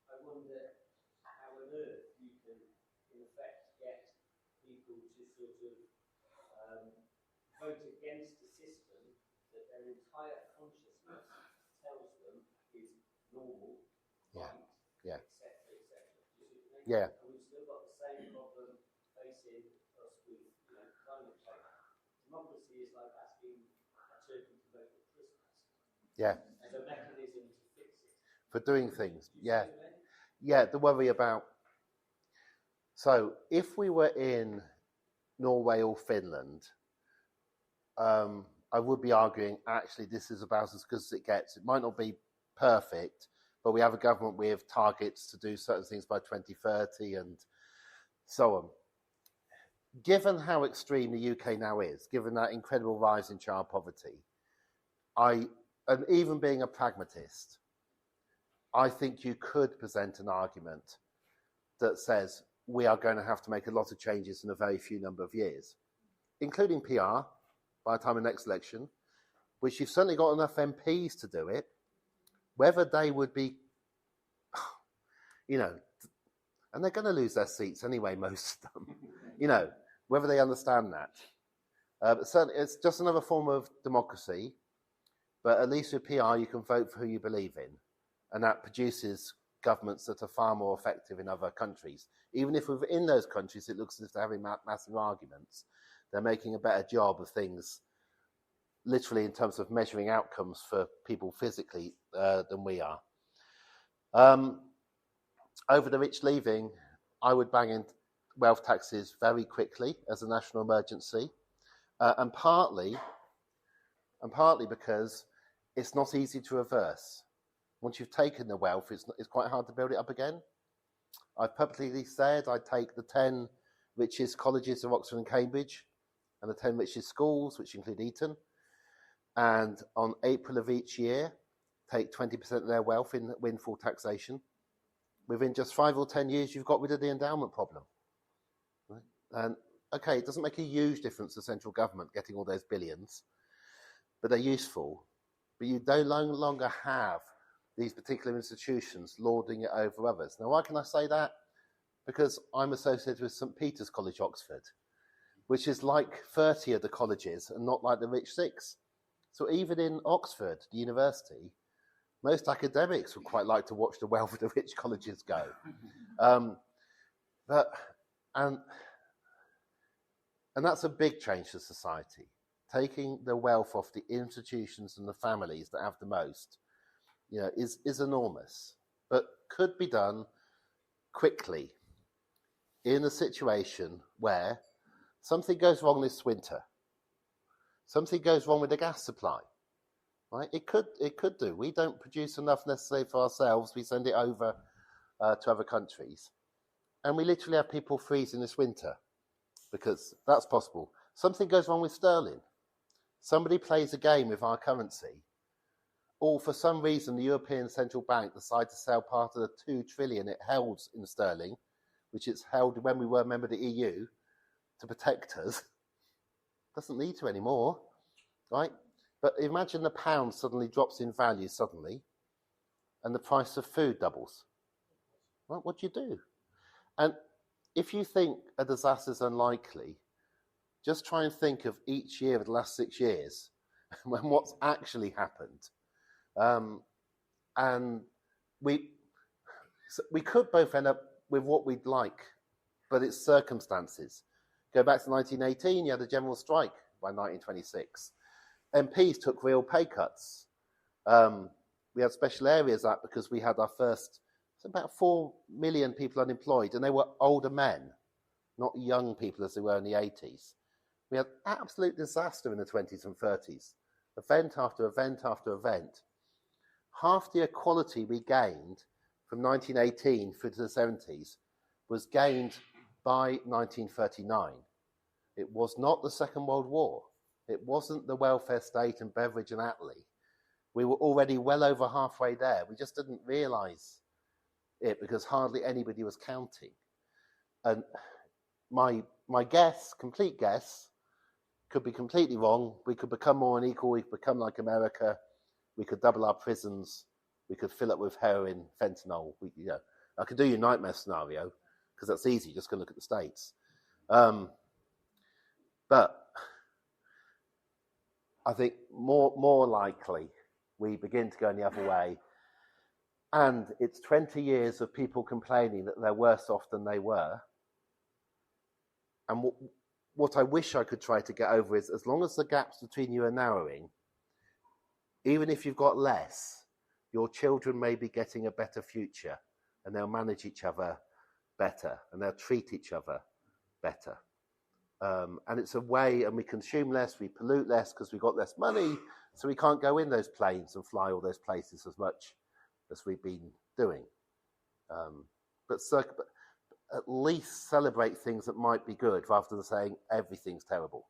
I wonder how on earth you can, in effect, get people to sort of vote against a system that their entire consciousness tells them is normal, right, etc., etc. Yeah. And we've still got the same problem facing us with, climate change. Democracy is like asking a turkey to vote at Christmas. Yeah. As a mechanism to fix it. For doing things. Yeah. Yeah, the worry about... So, if we were in Norway or Finland, I would be arguing, actually, this is about as good as it gets. It might not be perfect, but we have a government with targets to do certain things by 2030 and so on. Given how extreme the UK now is, given that incredible rise in child poverty, and even being a pragmatist, I think you could present an argument that says we are going to have to make a lot of changes in a very few number of years, including PR by the time of the next election, which you've certainly got enough MPs to do it. Whether they would be, and they're going to lose their seats anyway, most of them, whether they understand that. But certainly it's just another form of democracy, but at least with PR you can vote for who you believe in, and that produces governments that are far more effective in other countries. Even if within those countries it looks as if they're having massive arguments, they're making a better job of things, literally in terms of measuring outcomes for people physically than we are. Over the rich leaving, I would bang in wealth taxes very quickly as a national emergency, and partly because it's not easy to reverse. Once you've taken the wealth, it's quite hard to build it up again. I've publicly said I'd take the 10 richest colleges of Oxford and Cambridge and the 10 richest schools, which include Eton, and on April of each year, take 20% of their wealth in windfall taxation. Within just 5 or 10 years, you've got rid of the endowment problem. Right? And okay, it doesn't make a huge difference to central government getting all those billions, but they're useful. But you no longer have these particular institutions lording it over others. Now, why can I say that? Because I'm associated with St. Peter's College, Oxford, which is like 30 of the colleges and not like the rich 6. So even in Oxford, the university, most academics would quite like to watch the wealth of the rich colleges go. And that's a big change to society. Taking the wealth off the institutions and the families that have the most, is enormous, but could be done quickly in a situation where something goes wrong this winter. Something goes wrong with the gas supply, right? It could do. We don't produce enough necessarily for ourselves. We send it over to other countries. And we literally have people freezing this winter because that's possible. Something goes wrong with sterling. Somebody plays a game with our currency, or for some reason the European Central Bank decided to sell part of the 2 trillion it held in sterling, which it's held when we were a member of the EU, to protect us. Doesn't need to anymore, right? But imagine the pound suddenly drops in value and the price of food doubles. Well, what do you do? And if you think a disaster is unlikely, just try and think of each year of the last 6 years and what's actually happened. And we could both end up with what we'd like, but it's circumstances. Go back to 1918, you had a general strike by 1926. MPs took real pay cuts. We had Special Areas Act because we had our first, about 4 million people unemployed, and they were older men, not young people as they were in the 80s. We had absolute disaster in the 20s and 30s, event after event after event. Half the equality we gained from 1918 through to the 70s was gained by 1939. It was not the Second World War. It wasn't the welfare state and Beveridge and Attlee. We were already well over halfway there. We just didn't realise it because hardly anybody was counting. And my guess, complete guess, could be completely wrong. We could become more unequal. We could become like America. We could double our prisons. We could fill up with heroin, fentanyl. I could do your nightmare scenario because that's easy. Just go look at the States. But I think more likely we begin to go in the other way. And it's 20 years of people complaining that they're worse off than they were. And what I wish I could try to get over is, as long as the gaps between you are narrowing, even if you've got less, your children may be getting a better future, and they'll manage each other better, and they'll treat each other better. And it's a way, and we consume less, we pollute less because we've got less money, so we can't go in those planes and fly all those places as much as we've been doing. But at least celebrate things that might be good rather than saying everything's terrible.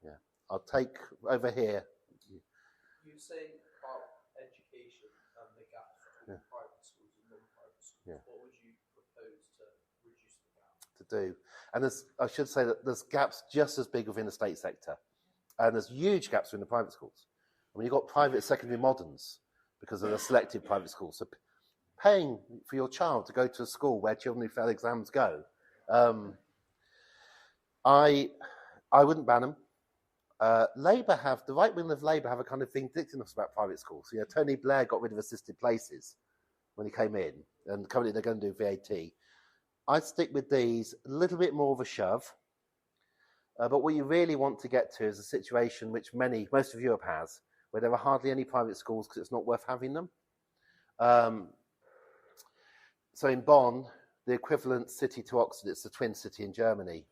Yeah, I'll take over here. You were saying about education and the gap between private schools and non-private schools. Yeah. What would you propose to reduce the gap? To do. And I should say that there's gaps just as big within the state sector. And there's huge gaps in the private schools. I mean, you've got private secondary moderns because of the selective private schools. So paying for your child to go to a school where children who fail exams go, I wouldn't ban them. The right wing of Labour have a kind of vindictiveness about private schools. You know, Tony Blair got rid of assisted places when he came in, and currently they're going to do VAT. I'd stick with these, a little bit more of a shove. But what you really want to get to is a situation which most of Europe has, where there are hardly any private schools because it's not worth having them. So in Bonn, the equivalent city to Oxford, it's the twin city in Germany.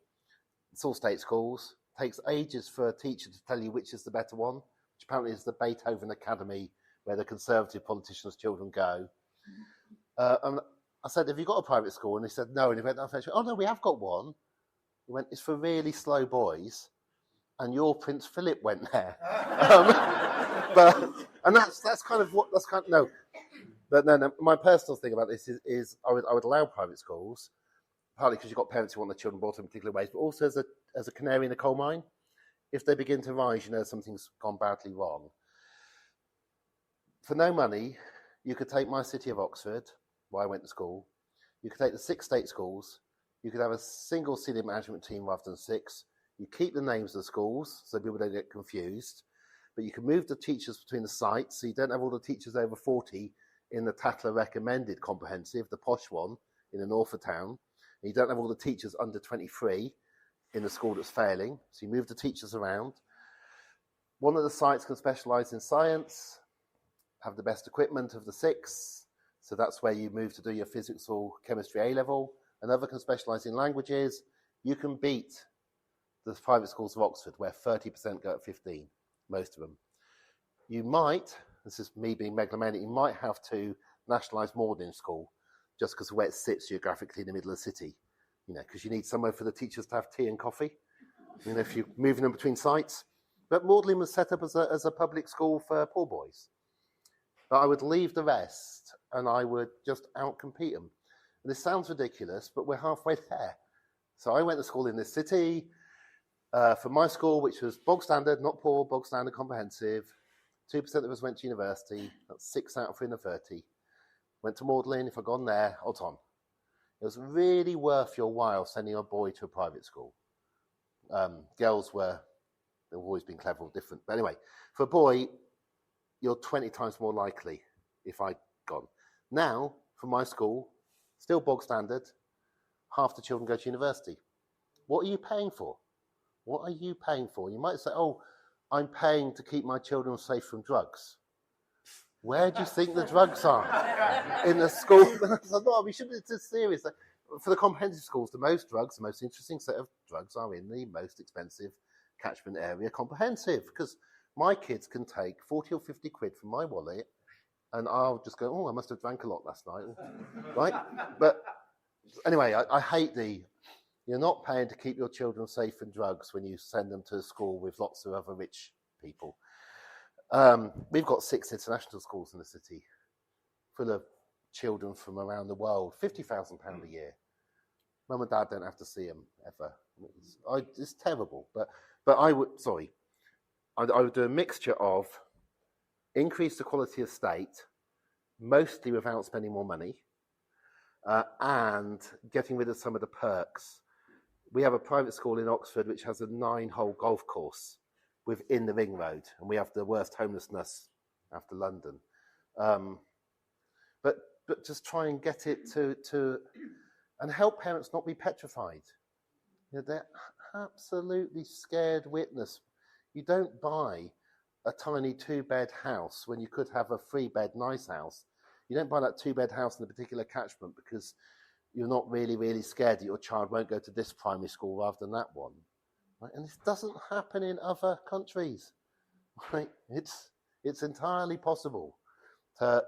It's all state schools. It takes ages for a teacher to tell you which is the better one, which apparently is the Beethoven Academy, where the Conservative politicians' children go. And I said, have you got a private school? And he said, no. And he went, oh, no, we have got one. He went, it's for really slow boys. And your Prince Philip went there. No. My personal thing about this is I would allow private schools, partly because you've got parents who want their children brought up in particular ways, but also as a canary in the coal mine. If they begin to rise, you know something's gone badly wrong. For no money, you could take my city of Oxford, where I went to school. You could take the 6 state schools. You could have a single senior management team rather than 6. You keep the names of the schools so people don't get confused. But you can move the teachers between the sites, so you don't have all the teachers over 40 in the Tatler recommended comprehensive, the posh one, in the north of town. And you don't have all the teachers under 23 in the school that's failing. So you move the teachers around. One of the sites can specialise in science, have the best equipment of the 6. So that's where you move to do your physics or chemistry A-level. Another can specialise in languages. You can beat the private schools of Oxford, where 30% go at 15, most of them. You might, this is me being megalomaniac, you might have to nationalise Magdalen School just because of where it sits geographically in the middle of the city. You know, because you need somewhere for the teachers to have tea and coffee. You know, if you're moving them between sites. But Magdalen was set up as a public school for poor boys. But I would leave the rest and I would just outcompete them. And this sounds ridiculous, but we're halfway there. So I went to school in this city. For my school, which was bog standard, not poor, bog standard comprehensive, 2% of us went to university. That's 6 out of 330. Went to Magdalen. If I'd gone there, odds on. It was really worth your while sending a boy to a private school. Girls they've always been clever or different. But anyway, for a boy, you're 20 times more likely if I'd gone. Now, for my school, still bog standard, half the children go to university. What are you paying for? What are you paying for? You might say, oh, I'm paying to keep my children safe from drugs. Where do you think the drugs are? In the school? No, we should be just serious. For the comprehensive schools, the most interesting set of drugs are in the most expensive catchment area comprehensive, because my kids can take 40 or 50 quid from my wallet and I'll just go, oh, I must have drank a lot last night. Right? But anyway, I hate you're not paying to keep your children safe from drugs when you send them to a school with lots of other rich people. We've got 6 international schools in the city, full of children from around the world, £50,000 a year. Mum and Dad don't have to see them ever. It's terrible. But I would do a mixture of increase the quality of state, mostly without spending more money, and getting rid of some of the perks. We have a private school in Oxford which has a 9-hole golf course within the ring road, and we have the worst homelessness after London. But just try and get it to and help parents not be petrified. They're absolutely scared witless. You don't buy a tiny 2-bed house when you could have a 3-bed nice house. You don't buy that 2-bed house in a particular catchment because you're not really scared that your child won't go to this primary school rather than that one. Right? And this doesn't happen in other countries. Right? It's entirely possible to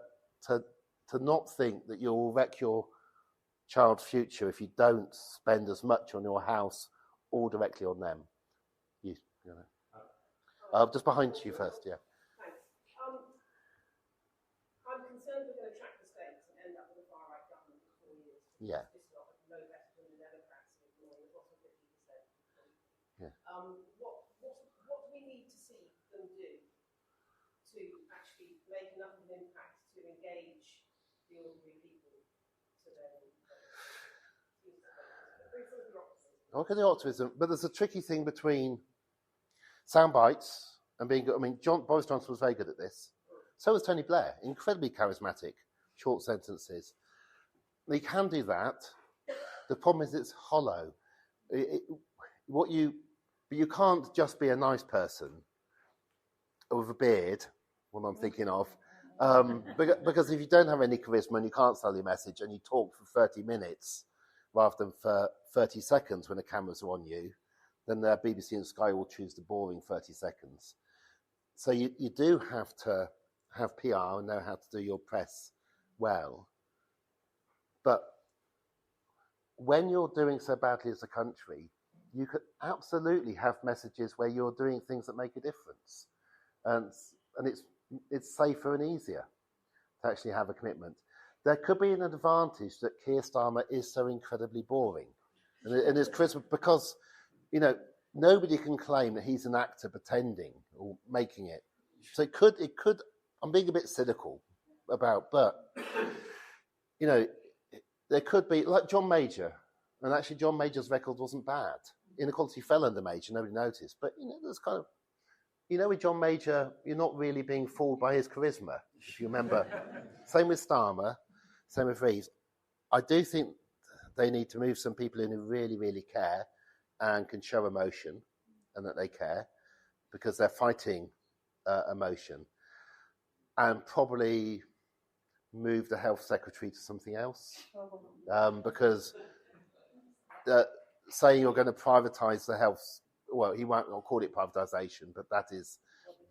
not think that you'll wreck your child's future if you don't spend as much on your house or directly on them. Just behind you first, yeah. Thanks. I'm concerned we're going to track the states and end up with a far-right government in 4 years. Yeah. It's not no better than the Democrats in ignoring the bottom 50%. Yeah. What do we need to see them do to actually make enough of an impact to engage the ordinary people to then Okay, the optimism, but there's a tricky thing between sound bites and being good. I mean, Boris Johnson was very good at this. So was Tony Blair, incredibly charismatic, short sentences. He can do that. The problem is it's hollow. But you can't just be a nice person with a beard, what I'm thinking of, because if you don't have any charisma and you can't sell your message and you talk for 30 minutes rather than for 30 seconds when the cameras are on you, then the BBC and Sky will choose the boring 30 seconds. So you do have to have PR and know how to do your press well. But when you're doing so badly as a country, you could absolutely have messages where you're doing things that make a difference. And it's safer and easier to actually have a commitment. There could be an advantage that Keir Starmer is so incredibly boring. And his charisma, because, nobody can claim that he's an actor pretending or making it. So it could, I'm being a bit cynical but, there could be, like John Major, and actually John Major's record wasn't bad. Inequality fell under Major, nobody noticed. But, there's kind of, with John Major, you're not really being fooled by his charisma, if you remember. Same with Starmer, same with Reeves. I do think they need to move some people in who really care and can show emotion and that they care because they're fighting emotion, and probably move the health secretary to something else because saying you're going to privatise the health, well, he won't call it privatisation, but that is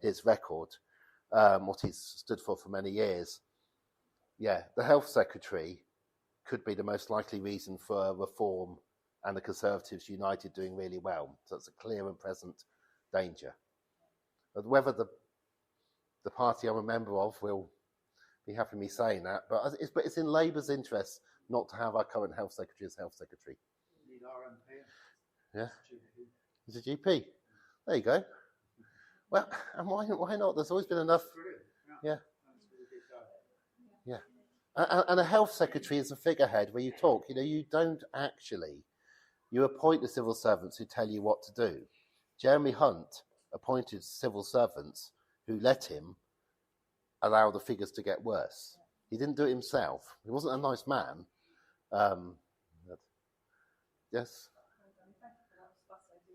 his record, what he's stood for many years. Yeah, the health secretary could be the most likely reason for reform and the Conservatives united doing really well. So it's a clear and present danger. But whether the party I'm a member of will be happy with me saying that, but it's in Labour's interest not to have our current health secretary as health secretary. Need RMP. Yeah. He's a GP. There you go. Well, and why not? There's always been enough. Yeah. Yeah. And a health secretary is a figurehead where you talk. You don't actually. You appoint the civil servants who tell you what to do. Jeremy Hunt appointed civil servants who let him allow the figures to get worse. He didn't do it himself. He wasn't a nice man. Yes.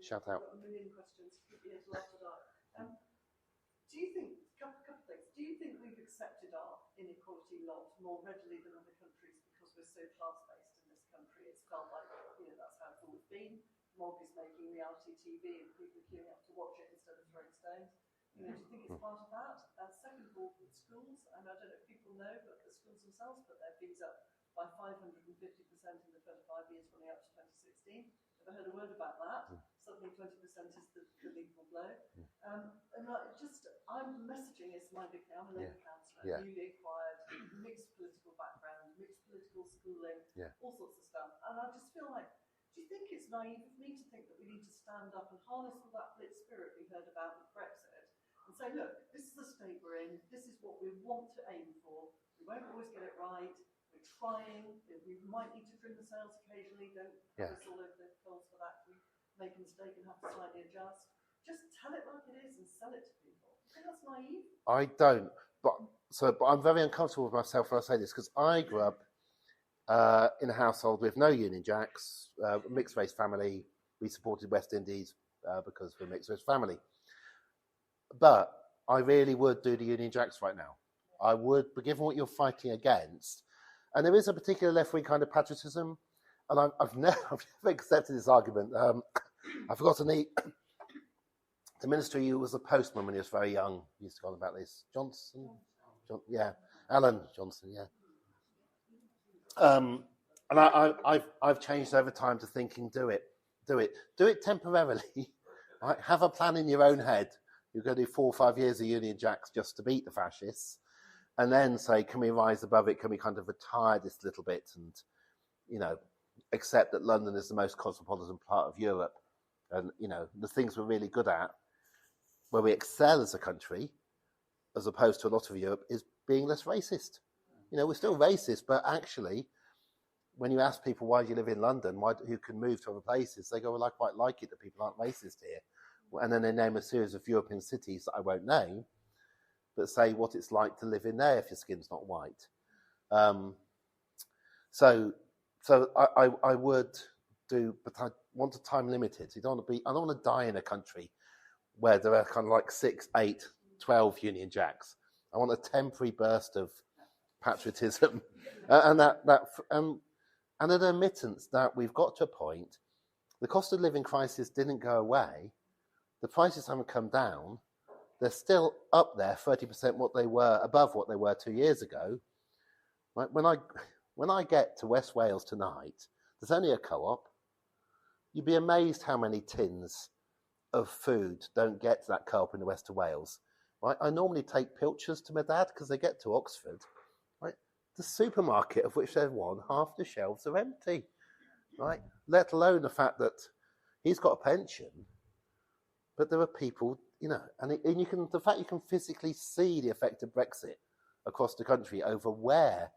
Shout out. I've got a million questions. Do you think, couple of things, do you think we've accepted our inequality lot more readily than other countries because we're so class-based in this country? It's felt like, that's how it's always been. Mog is making reality TV and people are queuing up to watch it instead of throwing stones. Do you think it's part of that? Second of all, with schools, and I don't know if people know, but the schools themselves put their fees up by 550% in the 25 years running up to 2016. Never heard a word about that. Suddenly 20% is the lethal blow. And I'm messaging is my big thing. I'm a Labour councillor, newly acquired, mixed political background, mixed political schooling, Yeah. all sorts of stuff. And I just feel like, do you think it's naive of me to think that we need to stand up and harness all that blitz spirit we heard about with Brexit and say, look, this is the state we're in, this is what we want to aim for, we won't always get it right, we're trying, we might need to trim the sails occasionally, don't put us all over the coals for that, we make a mistake and have to slightly adjust. Just tell it like it is and sell it to people. I think that's naive. I don't, but I'm very uncomfortable with myself when I say this, because I grew up in a household with no Union Jacks, mixed race family. We supported West Indies because we're a mixed race family. But I really would do the Union Jacks right now. I would, but given what you're fighting against, and there is a particular left-wing kind of patriotism, and I've never accepted this argument. I forgot to meet the minister who was a postman when he was very young. He used to go on about this. Alan Johnson, yeah. And I've changed over time to thinking, do it temporarily. Right? Have a plan in your own head. You're going to do 4 or 5 years of Union Jacks just to beat the fascists, and then say, can we rise above it? Can we kind of retire this little bit and, accept that London is the most cosmopolitan part of Europe, and the things we're really good at, where we excel as a country, as opposed to a lot of Europe, is being less racist. We're still racist, but actually, when you ask people why do you live in London, who can move to other places, they go, well, I quite like it that people aren't racist here. And then they name a series of European cities that I won't name, but say what it's like to live in there if your skin's not white. So I would do, but I want a time limited. I don't want to die in a country where there are kind of like 6, 8, 12 Union Jacks. I want a temporary burst of patriotism and an admittance that we've got to a point. The cost of living crisis didn't go away. The prices haven't come down. They're still up there, 30% above what they were 2 years ago. Right? When I get to West Wales tonight, there's only a co-op. You'd be amazed how many tins of food don't get to that co-op in the west of Wales. Right? I normally take pilchards to my dad because they get to Oxford. Right? The supermarket, of which there's one, half the shelves are empty. Right? Let alone the fact that he's got a pension, but there are people, and you can, the fact you can physically see the effect of Brexit across the country over where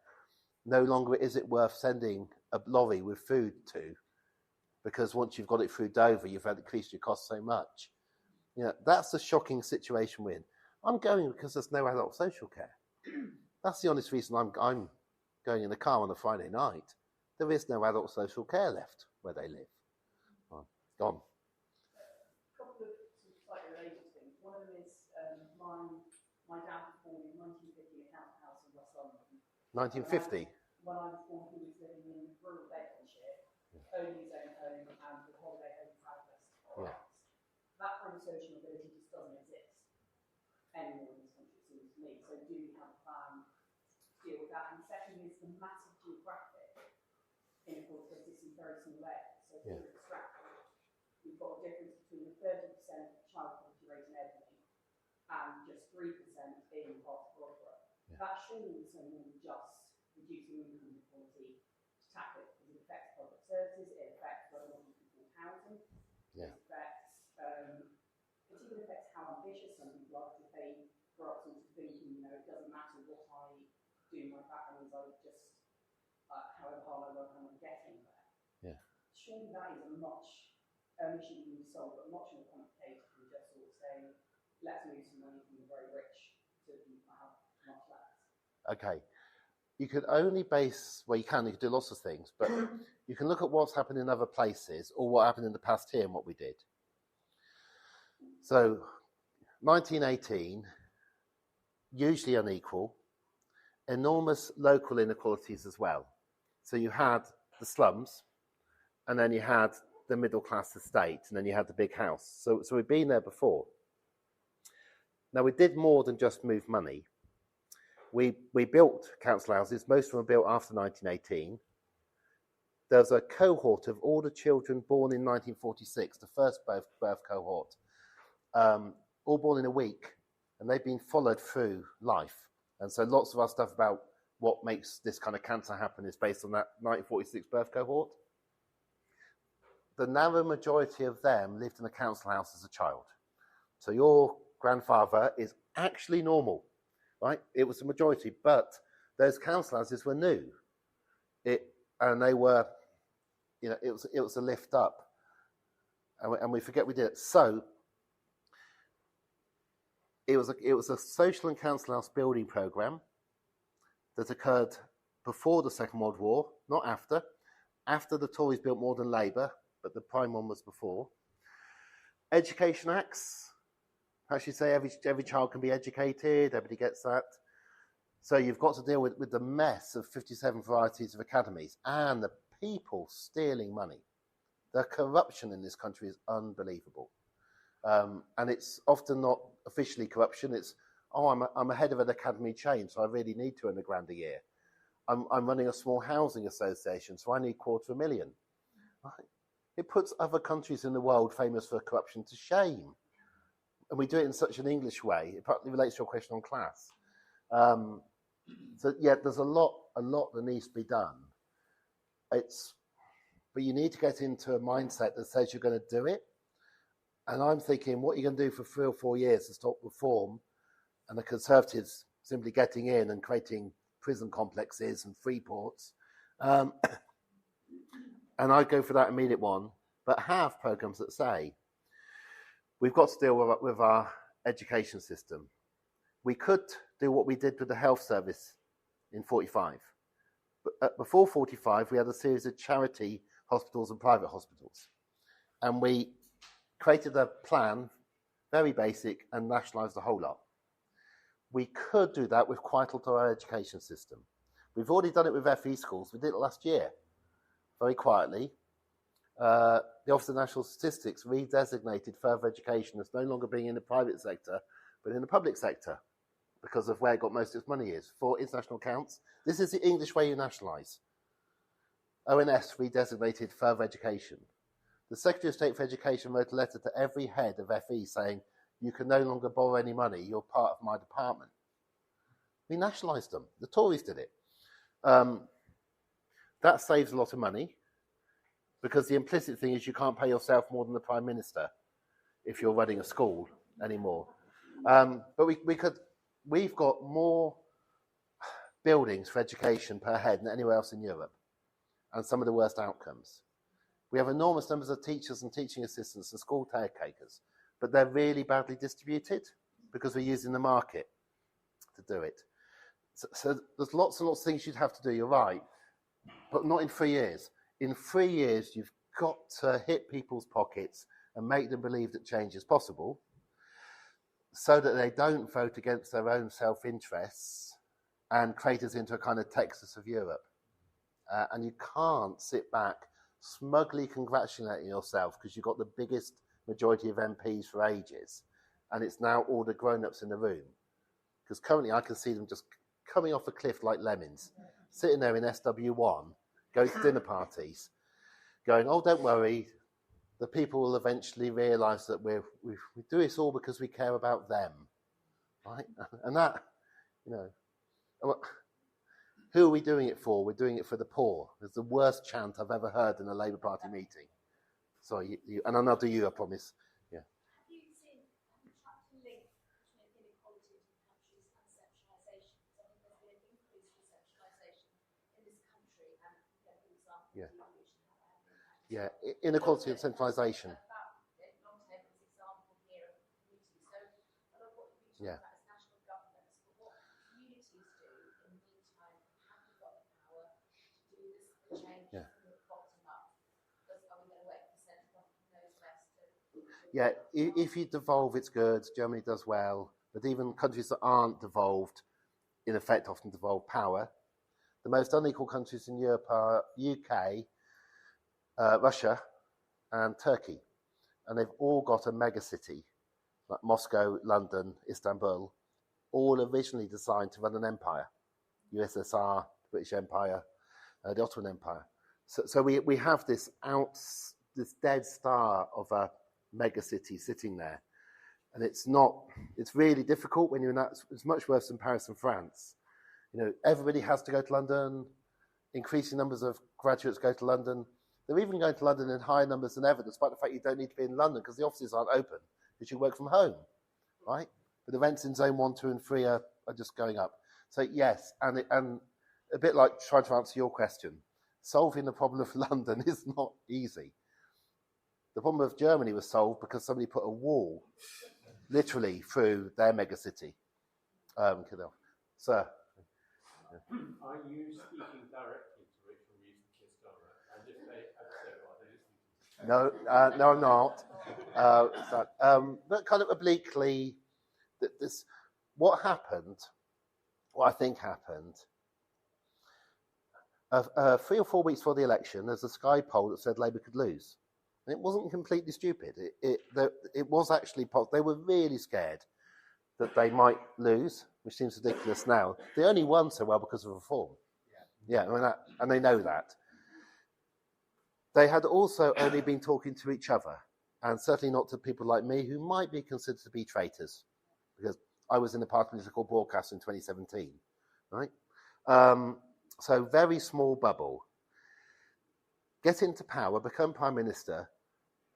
no longer is it worth sending a lorry with food to, because once you've got it through Dover, you've increased your costs so much. That's a shocking situation we're in. I'm going because there's no adult social care. That's the honest reason I'm going in the car on a Friday night. There is no adult social care left where they live. Gone. A couple of slightly related things. One of them is my dad was born in 1950 in a council house in West London. 1950? When I was born, he was living in rural Bedfordshire, owning his own home and with holiday home southwest. Yeah. That kind of social mobility just doesn't exist anymore in this country, it seems to me. So do we have a plan to deal with that? And secondly is the massive geographic inequality that exists in very small areas. So if you extract, we've got a difference between a 30% child poverty rate in Edinburgh and just 3% in parts of Broadway. That surely is no more than just reducing income inequality to tackle it, because it affects public services, it affects whether or not people housing, it affects, it even affects how ambitious some people are, because if they grow up sort of thinking, it doesn't matter what I do, my background is I just, however hard I work, I'm getting there. Yeah. Surely that is a much, issue we need to solve, but much more complicated than just sort of saying, let's move some money from the very rich to the people who have much less. Okay. You can only base, you can do lots of things, but you can look at what's happened in other places or what happened in the past here and what we did. So, 1918, hugely unequal, enormous local inequalities as well. So you had the slums, and then you had the middle class estate, and then you had the big house. So we've been there before. Now, we did more than just move money. We built council houses. Most of them were built after 1918. There's a cohort of all the children born in 1946, the first birth cohort, all born in a week, and they've been followed through life. And so lots of our stuff about what makes this kind of cancer happen is based on that 1946 birth cohort. The narrow majority of them lived in a council house as a child. So your grandfather is actually normal, right? It was the majority, but those council houses were new. And they were, you know, it was a lift up. And we forget we did it. So it was a social and council house building programme that occurred before the Second World War, not after. After the Tories built more than Labour, but the prime one was before. Education Acts actually say every child can be educated, everybody gets that. So you've got to deal with the mess of 57 varieties of academies and the people stealing money. The corruption in this country is unbelievable. And it's often not officially corruption. It's, I'm a head of an academy chain, so I really need £200,000 a year. I'm running a small housing association, so I need $250,000. Right? It puts other countries in the world famous for corruption to shame. And we do it in such an English way. It partly relates to your question on class. So yeah, there's a lot that needs to be done. But you need to get into a mindset that says you're going to do it. And I'm thinking, what are you going to do for 3 or 4 years to stop reform and the Conservatives simply getting in and creating prison complexes and free ports? And I go for that immediate one, but have programs that say, we've got to deal with our education system. We could do what we did with the health service in 45. But before 45, we had a series of charity hospitals and private hospitals. And we created a plan, very basic, and nationalised the whole lot. We could do that with quite a lot of our education system. We've already done it with FE schools. We did it last year, very quietly. The Office of National Statistics redesignated further education as no longer being in the private sector, but in the public sector, because of where it got most of its money is. For international accounts, this is the English way you nationalise. ONS redesignated further education. The Secretary of State for Education wrote a letter to every head of FE saying, you can no longer borrow any money, you're part of my department. We nationalised them. The Tories did it. That saves a lot of money, because the implicit thing is you can't pay yourself more than the Prime Minister if you're running a school anymore. But we've got more buildings for education per head than anywhere else in Europe, and some of the worst outcomes. We have enormous numbers of teachers and teaching assistants and school caretakers, but they're really badly distributed because we're using the market to do it. So there's lots and lots of things you'd have to do, you're right, but not in 3 years. In 3 years, you've got to hit people's pockets and make them believe that change is possible so that they don't vote against their own self-interests and create us into a kind of Texas of Europe. And you can't sit back smugly congratulating yourself because you've got the biggest majority of MPs for ages, and it's now all the grown-ups in the room. Because currently I can see them just coming off a cliff like lemmings, sitting there in SW1, going to dinner parties, going, oh, don't worry, the people will eventually realise that we do this all because we care about them, right? And that, you know, who are we doing it for? We're doing it for the poor. It's the worst chant I've ever heard in a Labour Party meeting. Sorry, and I'll do you, I promise. Yeah. Have you tried to link between inequality in countries and centralisation? Because I think there's been an increase in centralisation in this country, and for example, Yeah. devolution. Yeah, inequality and centralisation. Yeah. As national governments, but what communities do in the meantime, have you got the power to do the change from the bottom up? Because are we going to wait for the central government knows best to Yeah, if you devolve, it's good. Germany does well. But even countries that aren't devolved, in effect, often devolve power. The most unequal countries in Europe are UK, Russia, and Turkey. And they've all got a megacity, like Moscow, London, Istanbul, all originally designed to run an empire. USSR, British Empire, the Ottoman Empire. So we have this dead star of a megacity sitting there. And it's really difficult when you're in that. It's much worse than Paris and France. Everybody has to go to London. Increasing numbers of graduates go to London. They're even going to London in higher numbers than ever, despite the fact you don't need to be in London because the offices aren't open, because you work from home, right? But the rents in zone 1, 2, and 3 are just going up. So yes, and a bit like trying to answer your question, solving the problem of London is not easy. The problem of Germany was solved because somebody put a wall literally through their megacity. Sir. Are you speaking directly to Rachel Reeves and Keir Starmer? And if they have said, are they listening to No, I'm not. But kind of obliquely, what I think happened, 3 or 4 weeks before the election, there's a Sky poll that said Labour could lose. And it wasn't completely stupid. It was actually, they were really scared that they might lose, which seems ridiculous now. They only won so well because of reform. Yeah, and they know that. They had also only been talking to each other, and certainly not to people like me who might be considered to be traitors, because I was in the Party Political Broadcast in 2017, right? So very small bubble. Get into power, become Prime Minister.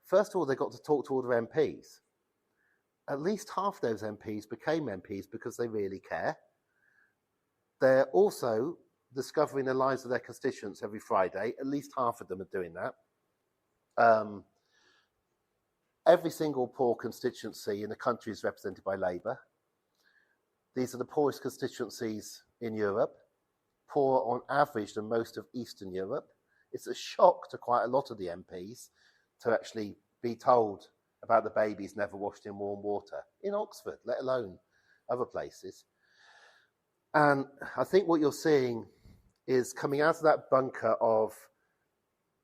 First of all, they got to talk to all their MPs. At least half those MPs became MPs because they really care. They're also discovering the lives of their constituents every Friday. At least half of them are doing that. Every single poor constituency in the country is represented by Labour. These are the poorest constituencies in Europe, poorer on average than most of Eastern Europe. It's a shock to quite a lot of the MPs to actually be told about the babies never washed in warm water in Oxford, let alone other places. And I think what you're seeing is coming out of that bunker of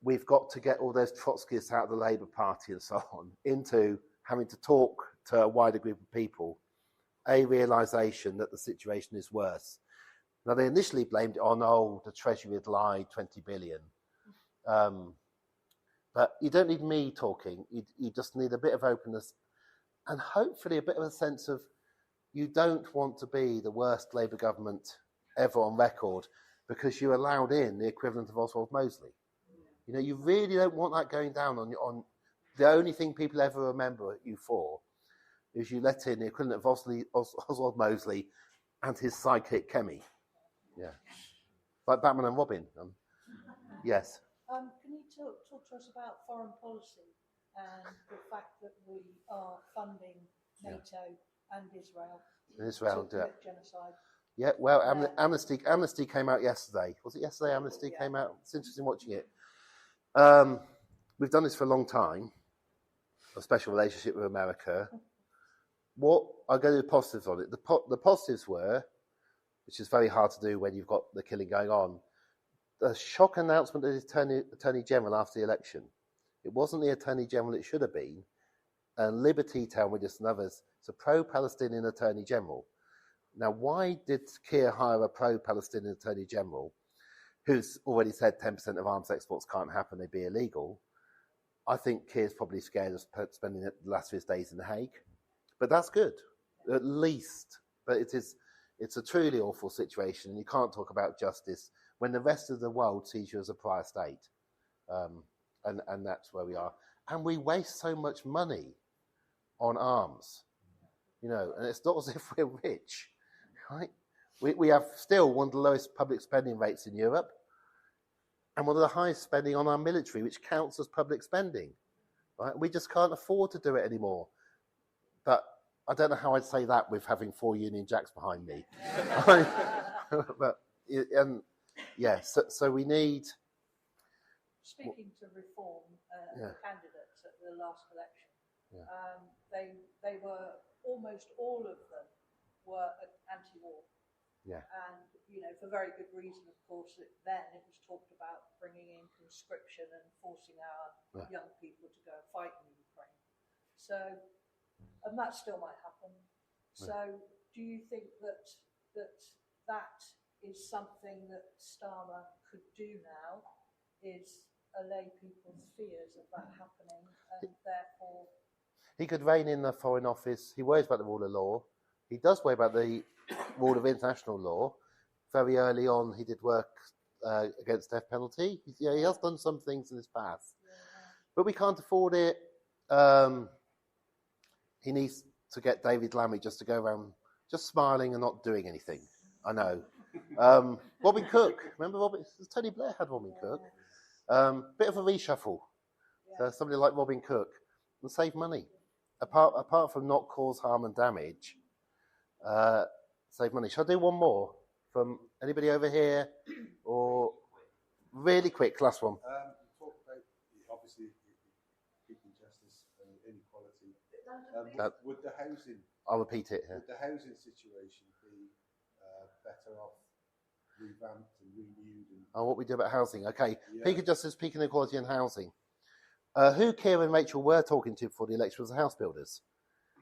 we've got to get all those Trotskyists out of the Labour Party and so on, into having to talk to a wider group of people, a realisation that the situation is worse. Now, they initially blamed it on, the Treasury had lied, 20 billion. But you don't need me talking. You just need a bit of openness and hopefully a bit of a sense of you don't want to be the worst Labour government ever on record because you allowed in the equivalent of Oswald Mosley. You really don't want that going down on the only thing people ever remember you for is you let in the equivalent of Oswald Mosley and his sidekick Kemi. Yeah. Like Batman and Robin. Yes. Can you talk to us about foreign policy and the fact that we are funding NATO and Israel to commit genocide? Yeah, well, Amnesty came out yesterday. Was it yesterday Amnesty came out? It's interesting watching it. We've done this for a long time, a special relationship with America. I'll go to the positives on it. The positives were, which is very hard to do when you've got the killing going on, the shock announcement of the Attorney General after the election. It wasn't the Attorney General it should have been. And Liberty Town with this and others, it's a pro-Palestinian Attorney General. Now, why did Keir hire a pro-Palestinian Attorney General who's already said 10% of arms exports can't happen, they'd be illegal? I think Keir's probably scared of spending the last of his days in The Hague. But that's good, at least. But it's a truly awful situation. You can't talk about justice when the rest of the world sees you as a prior state. And that's where we are. And we waste so much money on arms, and it's not as if we're rich, right? We have still one of the lowest public spending rates in Europe and one of the highest spending on our military, which counts as public spending, right? We just can't afford to do it anymore. But I don't know how I'd say that with having 4 Union Jacks behind me. So we need... Speaking to reform candidates at the last election, they were, almost all of them were anti-war. Yeah. And, for very good reason, of course, then it was talked about bringing in conscription and forcing our young people to go and fight in Ukraine. So, and that still might happen. So, do you think that is something that Starmer could do now, is allay people's fears of that happening, and therefore... He could rein in the Foreign Office. He worries about the rule of law. He does worry about the rule of international law. very early on, he did work against death penalty. Yeah, he has done some things in his past, but we can't afford it. He needs to get David Lammy just to go around just smiling and not doing anything. I know. Robin Cook, remember Robin? Tony Blair had Robin Cook. Bit of a reshuffle. So somebody like Robin Cook and save money. Apart from not cause harm and damage, save money. Shall I do one more from anybody over here, or really quick, last one? You talked about obviously keeping justice and inequality. Would the housing? I'll repeat it here. Would the housing situation be better off revamped and renewed? What we do about housing? Okay, peak of justice, peak inequality, and housing. Who Keir and Rachel were talking to before the election was the house builders.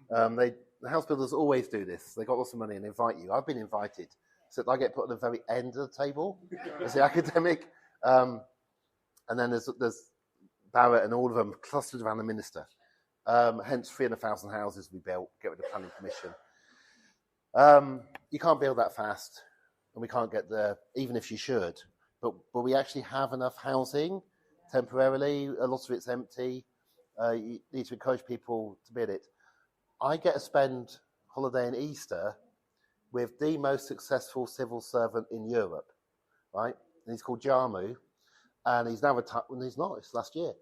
The house builders always do this. They got lots of money and invite you. I've been invited, except I get put at the very end of the table as the academic. And then there's Barrett and all of them clustered around the minister. Hence 300,000 houses we built, get rid of planning permission. You can't build that fast, and we can't get there, even if you should. But we actually have enough housing temporarily. A lot of it's empty. You need to encourage people to bid it. I get to spend holiday in Easter with the most successful civil servant in Europe, right? And he's called Jarmu, and he's now retired. Well, he's not. It's last year.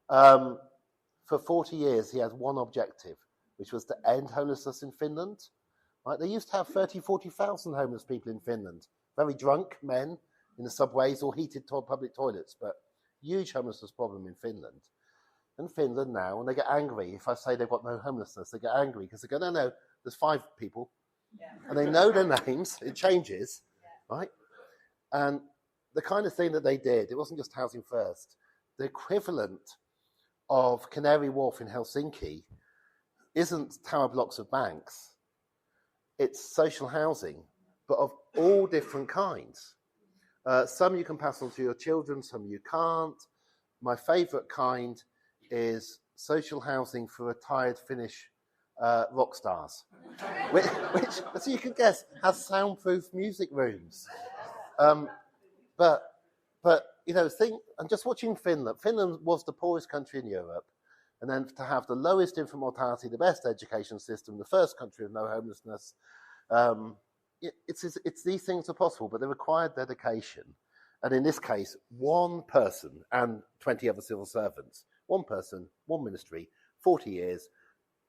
For 40 years, he had one objective, which was to end homelessness in Finland. Right? They used to have 30, 40,000 homeless people in Finland. Very drunk men in the subways or heated public toilets, but huge homelessness problem in Finland. And Finland now, when they get angry, if I say they've got no homelessness, they get angry because they go, no, there's 5 people. And they know their names. It changes, right? And the kind of thing that they did, it wasn't just housing first. The equivalent of Canary Wharf in Helsinki isn't tower blocks of banks. It's social housing, but of all different kinds. Some you can pass on to your children, some you can't. My favourite kind is social housing for retired Finnish rock stars, which, as you can guess, has soundproof music rooms. But you know, and just watching Finland. Finland was the poorest country in Europe, and then to have the lowest infant mortality, the best education system, the first country with no homelessness. It's these things are possible, but they require dedication. And in this case, one person and 20 other civil servants, one person, one ministry, 40 years,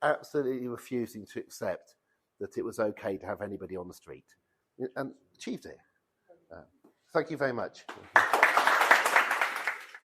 absolutely refusing to accept that it was okay to have anybody on the street, and achieved it. Thank you very much.